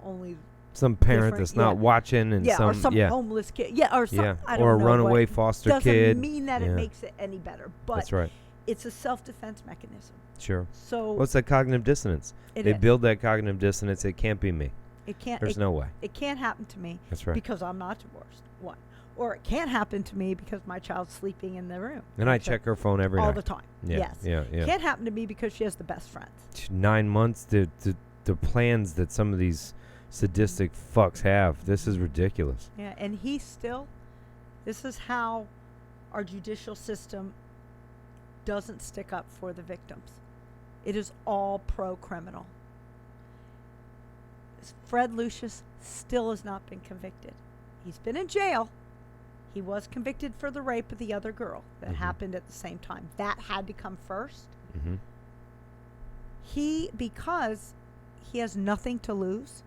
only some parent different- that's not watching, and or some homeless kid. Yeah, or some, I don't or a know runaway what. foster Doesn't kid. mean that it makes it any better, but That's right. it's a self-defense mechanism. Sure. So What's that cognitive dissonance? They build that cognitive dissonance. It can't be me. It can't. There's no way. It can't happen to me. That's right. Because I'm not divorced. One. Or it can't happen to me because my child's sleeping in the room. And I check her phone every night. All the time. Yeah, Yes. Yeah. Can't happen to me because she has the best friends. 9 months. The plans that some of these sadistic fucks have. This is ridiculous. Yeah, and this is how our judicial system doesn't stick up for the victims. It is all pro-criminal. Fred Lucius still has not been convicted. He's been in jail. He was convicted for the rape of the other girl that happened at the same time. That had to come first. Mm-hmm. Because he has nothing to lose,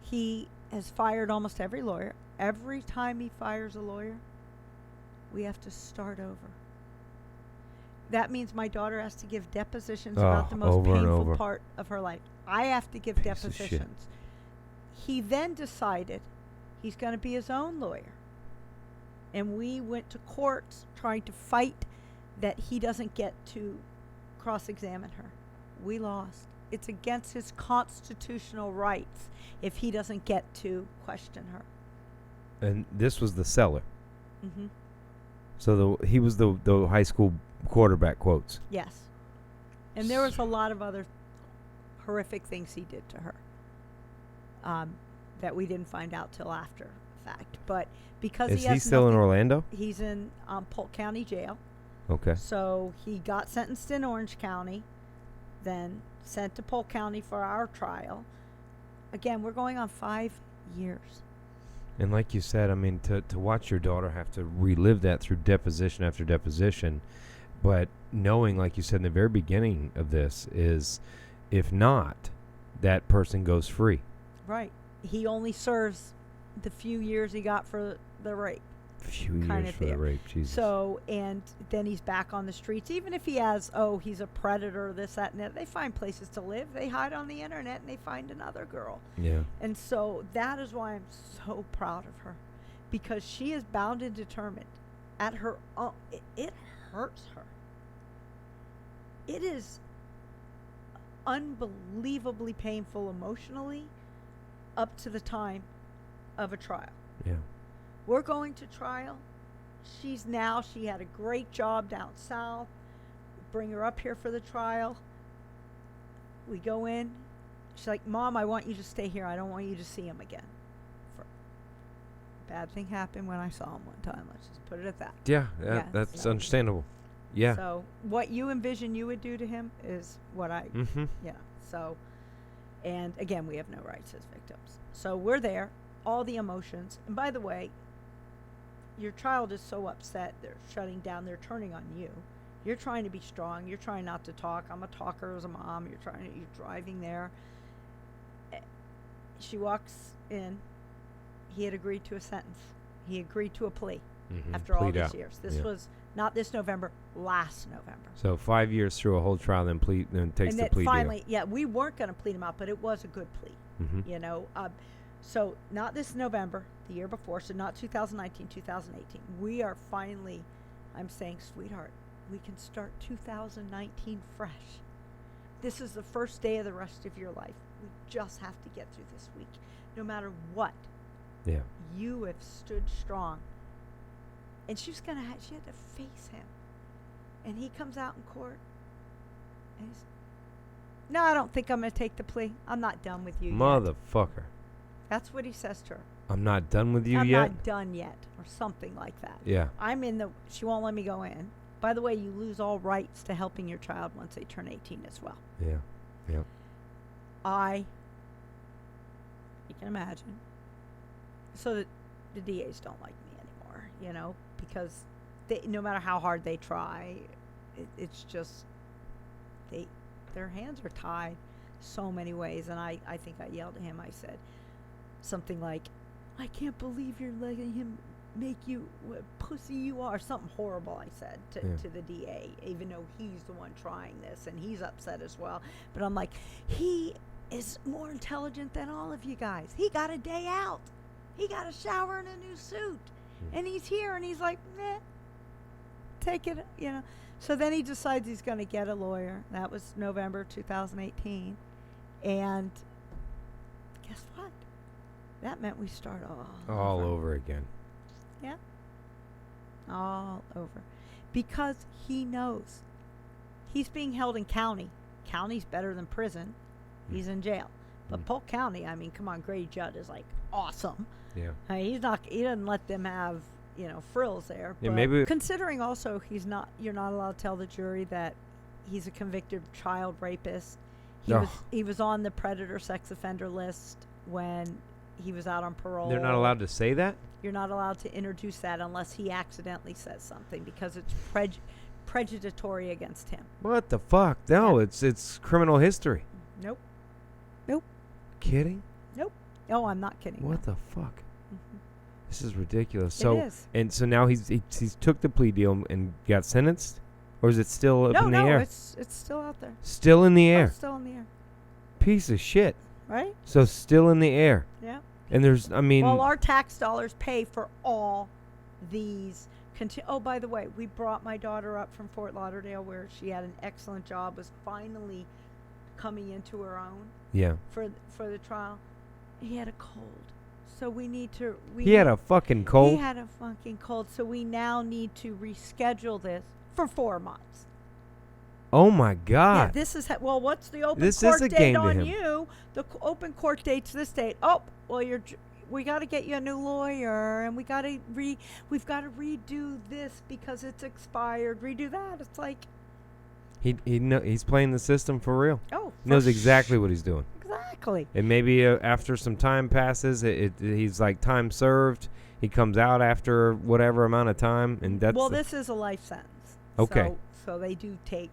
he has fired almost every lawyer. Every time he fires a lawyer, we have to start over. That means my daughter has to give depositions about the most painful part of her life. I have to give depositions. He then decided he's going to be his own lawyer. And we went to courts trying to fight that he doesn't get to cross-examine her. We lost. It's against his constitutional rights if he doesn't get to question her. And this was the seller. Mm-hmm. So he was the high school quarterback, quotes. Yes. And there was a lot of other horrific things he did to her that we didn't find out till after the fact. But because Is he still in Orlando? He's in Polk County Jail. Okay. So he got sentenced in Orange County, then sent to Polk County for our trial. Again, we're going on 5 years. And like you said, I mean, to watch your daughter have to relive that through deposition after deposition, but knowing, like you said in the very beginning of this, is if not, that person goes free. Right. He only serves the few years he got for the rape. Few years for the rape, Jesus. So, and then he's back on the streets. Even if he has, he's a predator, this, that, and that. They find places to live. They hide on the internet, and they find another girl. Yeah. And so that is why I'm so proud of her, because she is bound and determined. At her own, it hurts her. It is unbelievably painful emotionally up to the time of a trial. Yeah. We're going to trial. She had a great job down south. Bring her up here for the trial. We go in. She's like, Mom, I want you to stay here. I don't want you to see him again. Bad thing happened when I saw him one time. Let's just put it at that. Yeah, that's understandable. Yeah. So what you envision you would do to him is what I, So, and again, we have no rights as victims. So we're there, all the emotions. And by the way, your child is so upset, they're shutting down, they're turning on you. You're trying to be strong. You're trying not to talk. I'm a talker as a mom. You're driving there. She walks in. He had agreed to a sentence. He agreed to a plea after all these years. This was not this November, last November. So 5 years through a whole trial, then takes the plea finally, deal. we weren't going to plead him out, but it was a good plea. So not this November, the year before, so not 2019, 2018. We are finally, I'm saying, sweetheart, we can start 2019 fresh. This is the first day of the rest of your life. We just have to get through this week. No matter what, you have stood strong. And she had to face him. And he comes out in court, and he's, no, I don't think I'm going to take the plea. I'm not done with you Motherfucker. yet. That's what he says to her. I'm not done with you I'm yet? not done yet, or something like that. Yeah. She won't let me go in. By the way, you lose all rights to helping your child once they turn 18 as well. Yeah. Yeah. You can imagine. So that the DAs don't like me anymore, because no matter how hard they try, it's just, their hands are tied so many ways. And I think I yelled at him. I said something like, I can't believe you're letting him make you what pussy you are, something horrible I said to the DA, even though he's the one trying this and he's upset as well. But I'm like, he is more intelligent than all of you guys. He got a day out. He got a shower and a new suit. And he's here and he's like, meh, take it, you know. So then he decides he's going to get a lawyer. That was November 2018. And guess what? That meant we start all over again. Yeah. All over. Because he knows he's being held in county. County's better than prison. He's in jail. But Polk County, I mean, come on, Grady Judd is like awesome. Yeah. He doesn't let them have, you know, frills there. Yeah, but maybe considering also you're not allowed to tell the jury that he's a convicted child rapist. He was on the predator sex offender list when he was out on parole. They're not allowed to say that? You're not allowed to introduce that unless he accidentally says something because it's prejudicatory against him. What the fuck? No, it's criminal history. Nope. Kidding? Nope. Oh, I'm not kidding. What the fuck? Mm-hmm. This is ridiculous. It is. And so now he's took the plea deal and got sentenced, or is it still up in the air? No, it's still out there. Still in the air. It's still in the air. Piece of shit. Right? So still in the air. Yeah. And there's, I mean, well, our tax dollars pay for all these. Oh, by the way, we brought my daughter up from Fort Lauderdale, where she had an excellent job, was finally coming into her own. Yeah. For the trial, he had a cold, so we need to. He had a fucking cold. He had a fucking cold, so we now need to reschedule this for 4 months. Oh my God! Yeah, this is well. What's the open this court is a date game to on him. you? The open court date's this date. Oh, well, we got to get you a new lawyer, and we've got to redo this because it's expired. Redo that. It's like he's playing the system for real. Oh, he knows exactly what he's doing. Exactly. And maybe after some time passes, he's like time served. He comes out after whatever amount of time, and that's this is a life sentence. Okay. So they do take,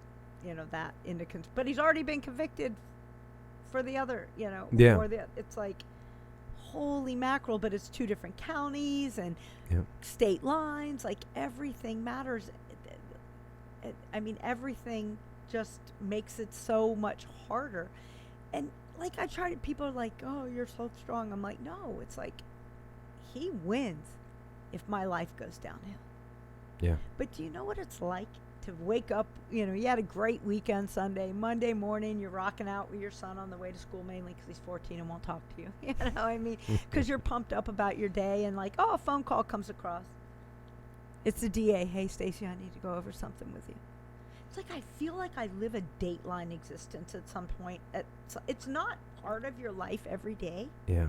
that into but he's already been convicted for the other, Yeah. It's like, holy mackerel, but it's 2 different counties and yeah. state lines, like everything matters. I mean, everything just makes it so much harder. And like people are like, oh, you're so strong. I'm like, no, it's like he wins if my life goes downhill. Yeah. But do you know what it's like to wake up? You had a great weekend Sunday. Monday morning, you're rocking out with your son on the way to school, mainly because he's 14 and won't talk to you. Because you're pumped up about your day, and like, oh, a phone call comes across. It's the DA. Hey, Stacy, I need to go over something with you. It's like I feel like I live a Dateline existence at some point. It's not part of your life every day. Yeah.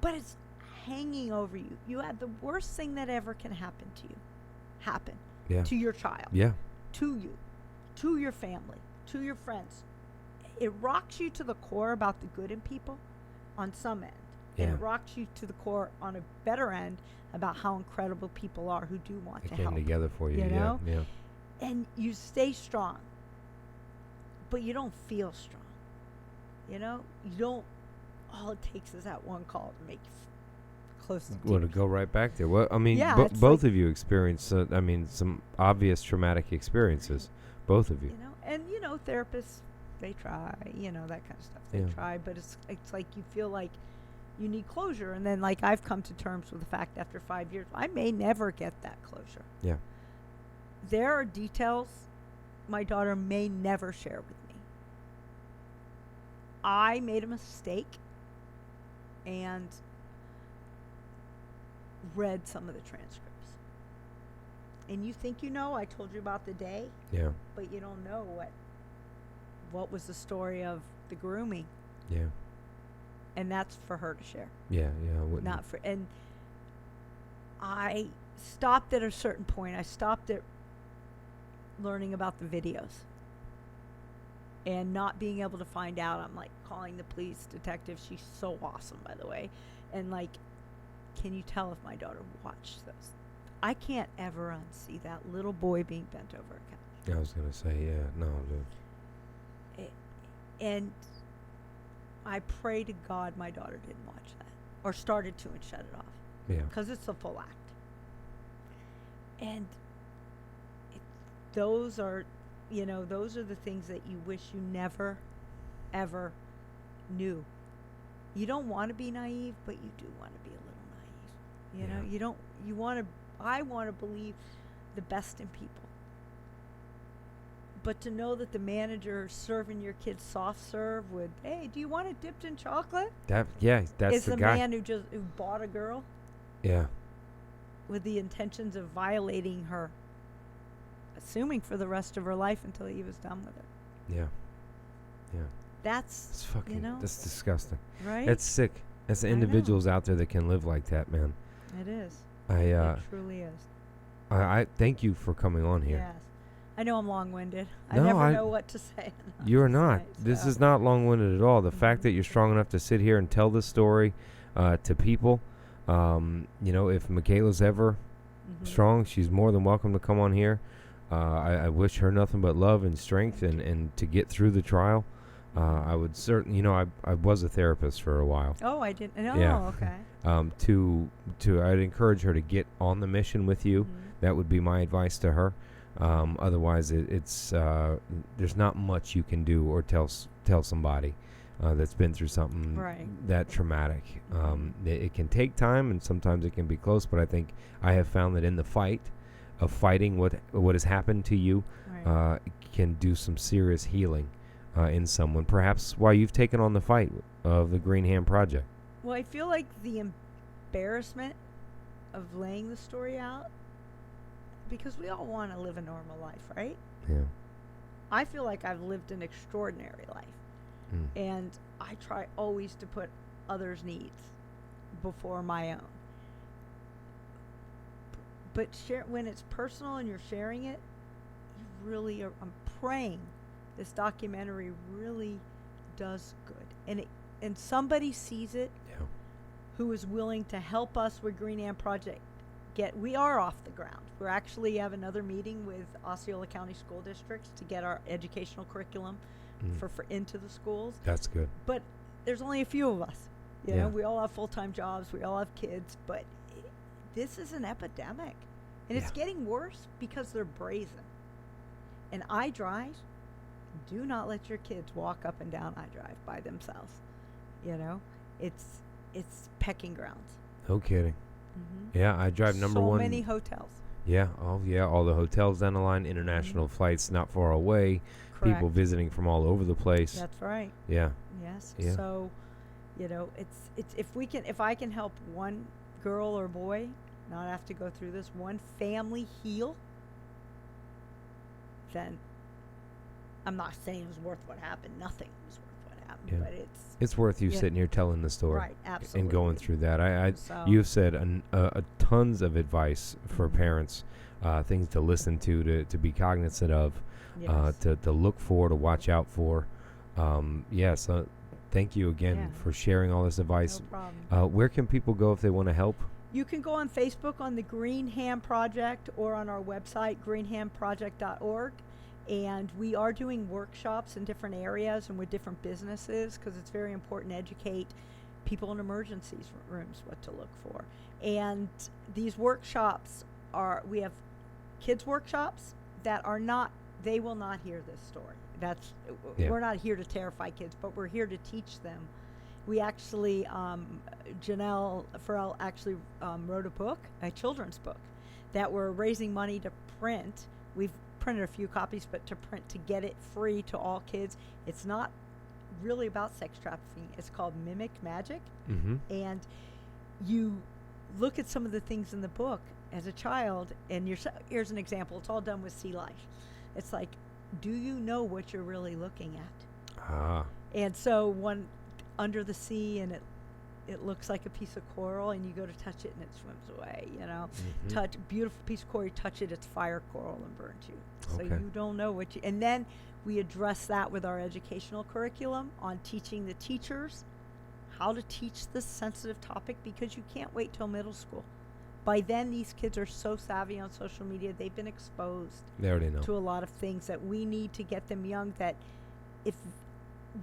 But it's hanging over you. You had the worst thing that ever can happen to you happen. Yeah. To your child. Yeah. To you. To your family. To your friends. It rocks you to the core about the good in people on some end. Yeah. And it rocks you to the core on a better end about how incredible people are who do want to help. Came together for you. know? Yeah. And you stay strong, but you don't feel strong. You don't. All it takes is that one call to make you close to tears. Well, to go right back there. Well, I mean, Yeah, both of you experienced, some obvious traumatic experiences. Both of you. And therapists, they try, that kind of stuff. They Yeah. try, but it's like you feel like you need closure. And then, like, I've come to terms with the fact after 5 years, I may never get that closure. Yeah. There are details my daughter may never share with me. I made a mistake and read some of the transcripts. And you think I told you about the day, Yeah. but you don't know what was the story of the grooming. Yeah. And that's for her to share. Yeah. I wouldn't. Not for, and I stopped at a certain point. I stopped at learning about the videos and not being able to find out. I'm like calling the police detective. She's so awesome, by the way. And like, can you tell if my daughter watched those? I can't ever unsee that little boy being bent over a couch. I was going to say, yeah, no. And I pray to God my daughter didn't watch that or started to and shut it off. Yeah. Because it's a full act. And it, those are, those are the things that you wish you never, ever knew. You don't want to be naive, but you do want to be a little naive. I want to believe the best in people. But to know that the manager serving your kids soft serve with, hey, do you want it dipped in chocolate? That's is the the guy. man who bought a girl Yeah. with the intentions of violating her, assuming for the rest of her life until he was done with her. Yeah. Yeah. That's It's fucking. That's disgusting. right. It's sick. There's I know. individuals out there that can live like that, man. It is. It It truly is. I thank you for coming on here. Yes. I know I'm long-winded. I No, never know what to say. You're not. This is not long-winded at all. The fact that you're strong enough to sit here and tell this story to people, if Michaela's ever strong, she's more than welcome to come on here. I wish her nothing but love and strength and to get through the trial. I would certainly, I was a therapist for a while. Oh, I didn't. No, Yeah. okay. I'd encourage her to get on the mission with you. That would be my advice to her. Otherwise, it's there's not much you can do or tell somebody that's been through something that traumatic. It can take time, and sometimes it can be close. But I think I have found that in the fight of fighting what has happened to you, can do some serious healing in someone. Perhaps why you've taken on the fight of the Green Ham Project. Well, I feel like the embarrassment of laying the story out, because we all want to live a normal life, right? Yeah. I feel like I've lived an extraordinary life. And I try always to put others' needs before my own. But when it's personal and you're sharing it, you really are. I'm praying this documentary really does good, and somebody sees it who is willing to help us with Green Ham Project. We are off the ground. We actually have another meeting with Osceola County School Districts to get our educational curriculum for into the schools. That's good. But there's only a few of us. You know, we all have full-time jobs. We all have kids. But this is an epidemic. And it's getting worse because they're brazen. And iDrive, do not let your kids walk up and down iDrive by themselves. It's pecking grounds. No kidding. Yeah, I drive number one. So many hotels. Yeah. Oh, yeah. All the hotels down the line, international flights not far away, people visiting from all over the place. That's right. Yeah. Yes. Yeah. So, it's if I can help one girl or boy not have to go through this, one family heal, then I'm not saying it was worth what happened. Nothing was worth what happened, but it's worth you sitting here telling the story, right? Absolutely. And going through that. You've said tons of advice for parents, things to listen to be cognizant of, to look for, to watch out for. Thank you again for sharing all this advice. No problem. Where can people go if they want to help? You can go on Facebook on the Green Ham Project or on our website, greenhamproject.org. And we are doing workshops in different areas and with different businesses, because it's very important to educate people in emergencies rooms what to look for. And these workshops we have kids workshops that are not, they will not hear this story. We're not here to terrify kids, but we're here to teach them. We actually, Janelle Farrell actually wrote a children's book that we're raising money to print. We've printed a few copies, but to print to get it free to all kids. It's not really about sex trafficking. It's called Mimic Magic. And you look at some of the things in the book as a child, and here's an example. It's all done with sea life. It's like, do you know what you're really looking at? And so one under the sea, and it looks like a piece of coral, and you go to touch it and it swims away, touch beautiful piece of coral, you touch it, it's fire coral and burns you. So you don't know and then we address that with our educational curriculum on teaching the teachers how to teach this sensitive topic, because you can't wait till middle school. By then, these kids are so savvy on social media, they've been exposed They already know. to a lot of things that we need to get them young, that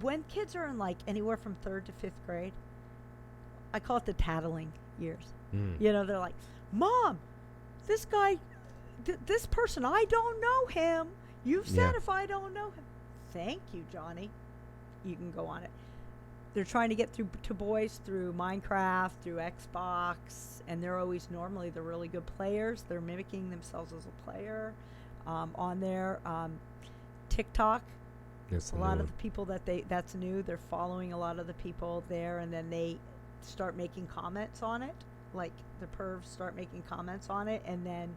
when kids are in like anywhere from 3rd to 5th grade, I call it the tattling years. They're like, Mom, this guy this person, I don't know him. You've said Yeah. if I don't know him. Thank you, Johnny. You can go on it. They're trying to get through to boys through Minecraft, through Xbox, and they're always normally the really good players. They're mimicking themselves as a player on their TikTok. That's A lot of the people that's new. They're following a lot of the people there, and then they start making comments on it. Like the pervs start making comments on it, and then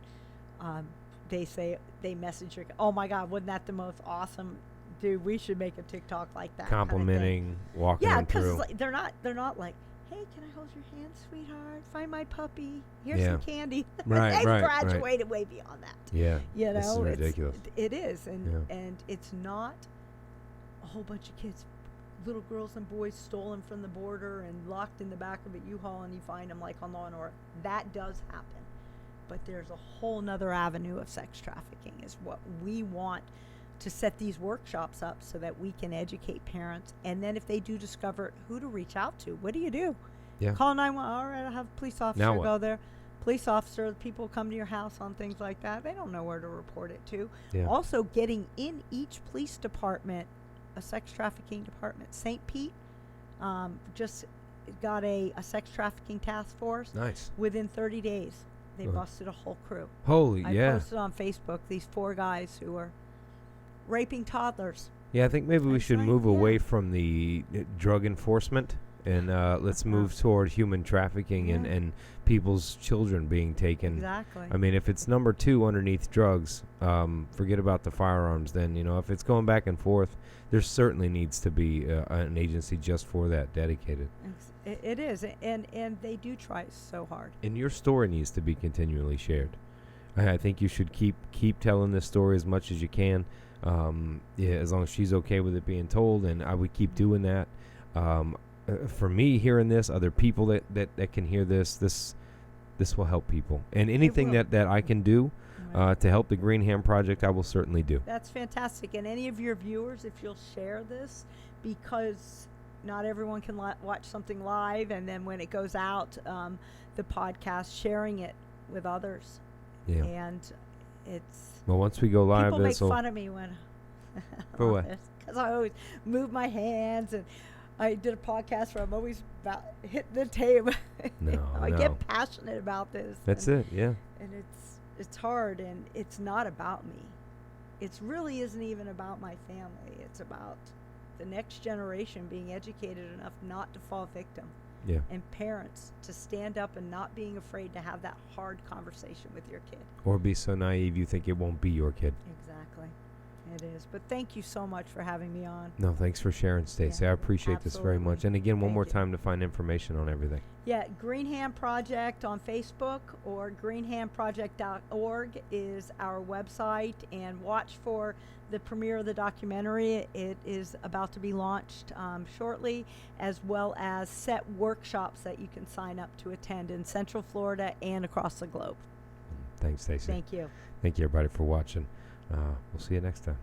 they message her. Oh my God, wasn't that the most awesome? Dude, we should make a TikTok like that. complimenting, walking Yeah, them through. because like, they're not like, hey, can I hold your hand, sweetheart? Find my puppy. Here's Yeah. some candy. Right, They've right, graduated way beyond that. Yeah, You this is know, ridiculous. it is, and Yeah. and it's not a whole bunch of kids, little girls and boys stolen from the border and locked in the back of a U-Haul, and you find them like on Law and Order. That does happen, but there's a whole nother avenue of sex trafficking. Is what we want to set these workshops up so that we can educate parents, and then if they do discover it, who to reach out to. What do you do? Yeah. Call 911. All right, I'll have a police officer Now what? go there. Police officer, people come to your house on things like that. They don't know where to report it to. Yeah. Also, getting in each police department, a sex trafficking department. St. Pete just got a sex trafficking task force. Nice. Within 30 days, they Huh. busted a whole crew. Holy, I yeah. posted on Facebook these 4 guys who were raping toddlers. Yeah, I think maybe we It's should like, move yeah. away from the drug enforcement and let's move toward human trafficking Yeah. and people's children being taken. Exactly. I mean, if it's number 2 underneath drugs, forget about the firearms. Then, if it's going back and forth, there certainly needs to be an agency just for that, dedicated. It is, and they do try so hard. And your story needs to be continually shared. I think you should keep telling this story as much as you can. Yeah, as long as she's okay with it being told, and I would keep doing that. For me, hearing this, other people that can hear this will help people. And anything will. that I can do Right. to help the Green Ham Project, I will certainly do. That's fantastic. And any of your viewers, if you'll share this, because not everyone can watch something live, and then when it goes out, the podcast, sharing it with others. Yeah. And it's Well, once we go live, people make this'll- fun of me when For what? because I always move my hands, and I did a podcast where I'm always about hitting the table. No, I no. get passionate about this. That's it. Yeah. And it's hard, and it's not about me. It really isn't even about my family. It's about the next generation being educated enough not to fall victim, Yeah. and parents to stand up and not being afraid to have that hard conversation with your kid. Or be so naive you think it won't be your kid. Exactly. It is. But thank you so much for having me on. No, thanks for sharing, Stacy. Yeah, I appreciate this very absolutely. much. And again, one Thank more you. time to find information on everything. Yeah, Greenham Project on Facebook, or greenhamproject.org is our website, and watch for the premiere of the documentary. It is about to be launched shortly, as well as set workshops that you can sign up to attend in Central Florida and across the globe. Thanks, Stacy. Thank you. Thank you, everybody, for watching. We'll see you next time.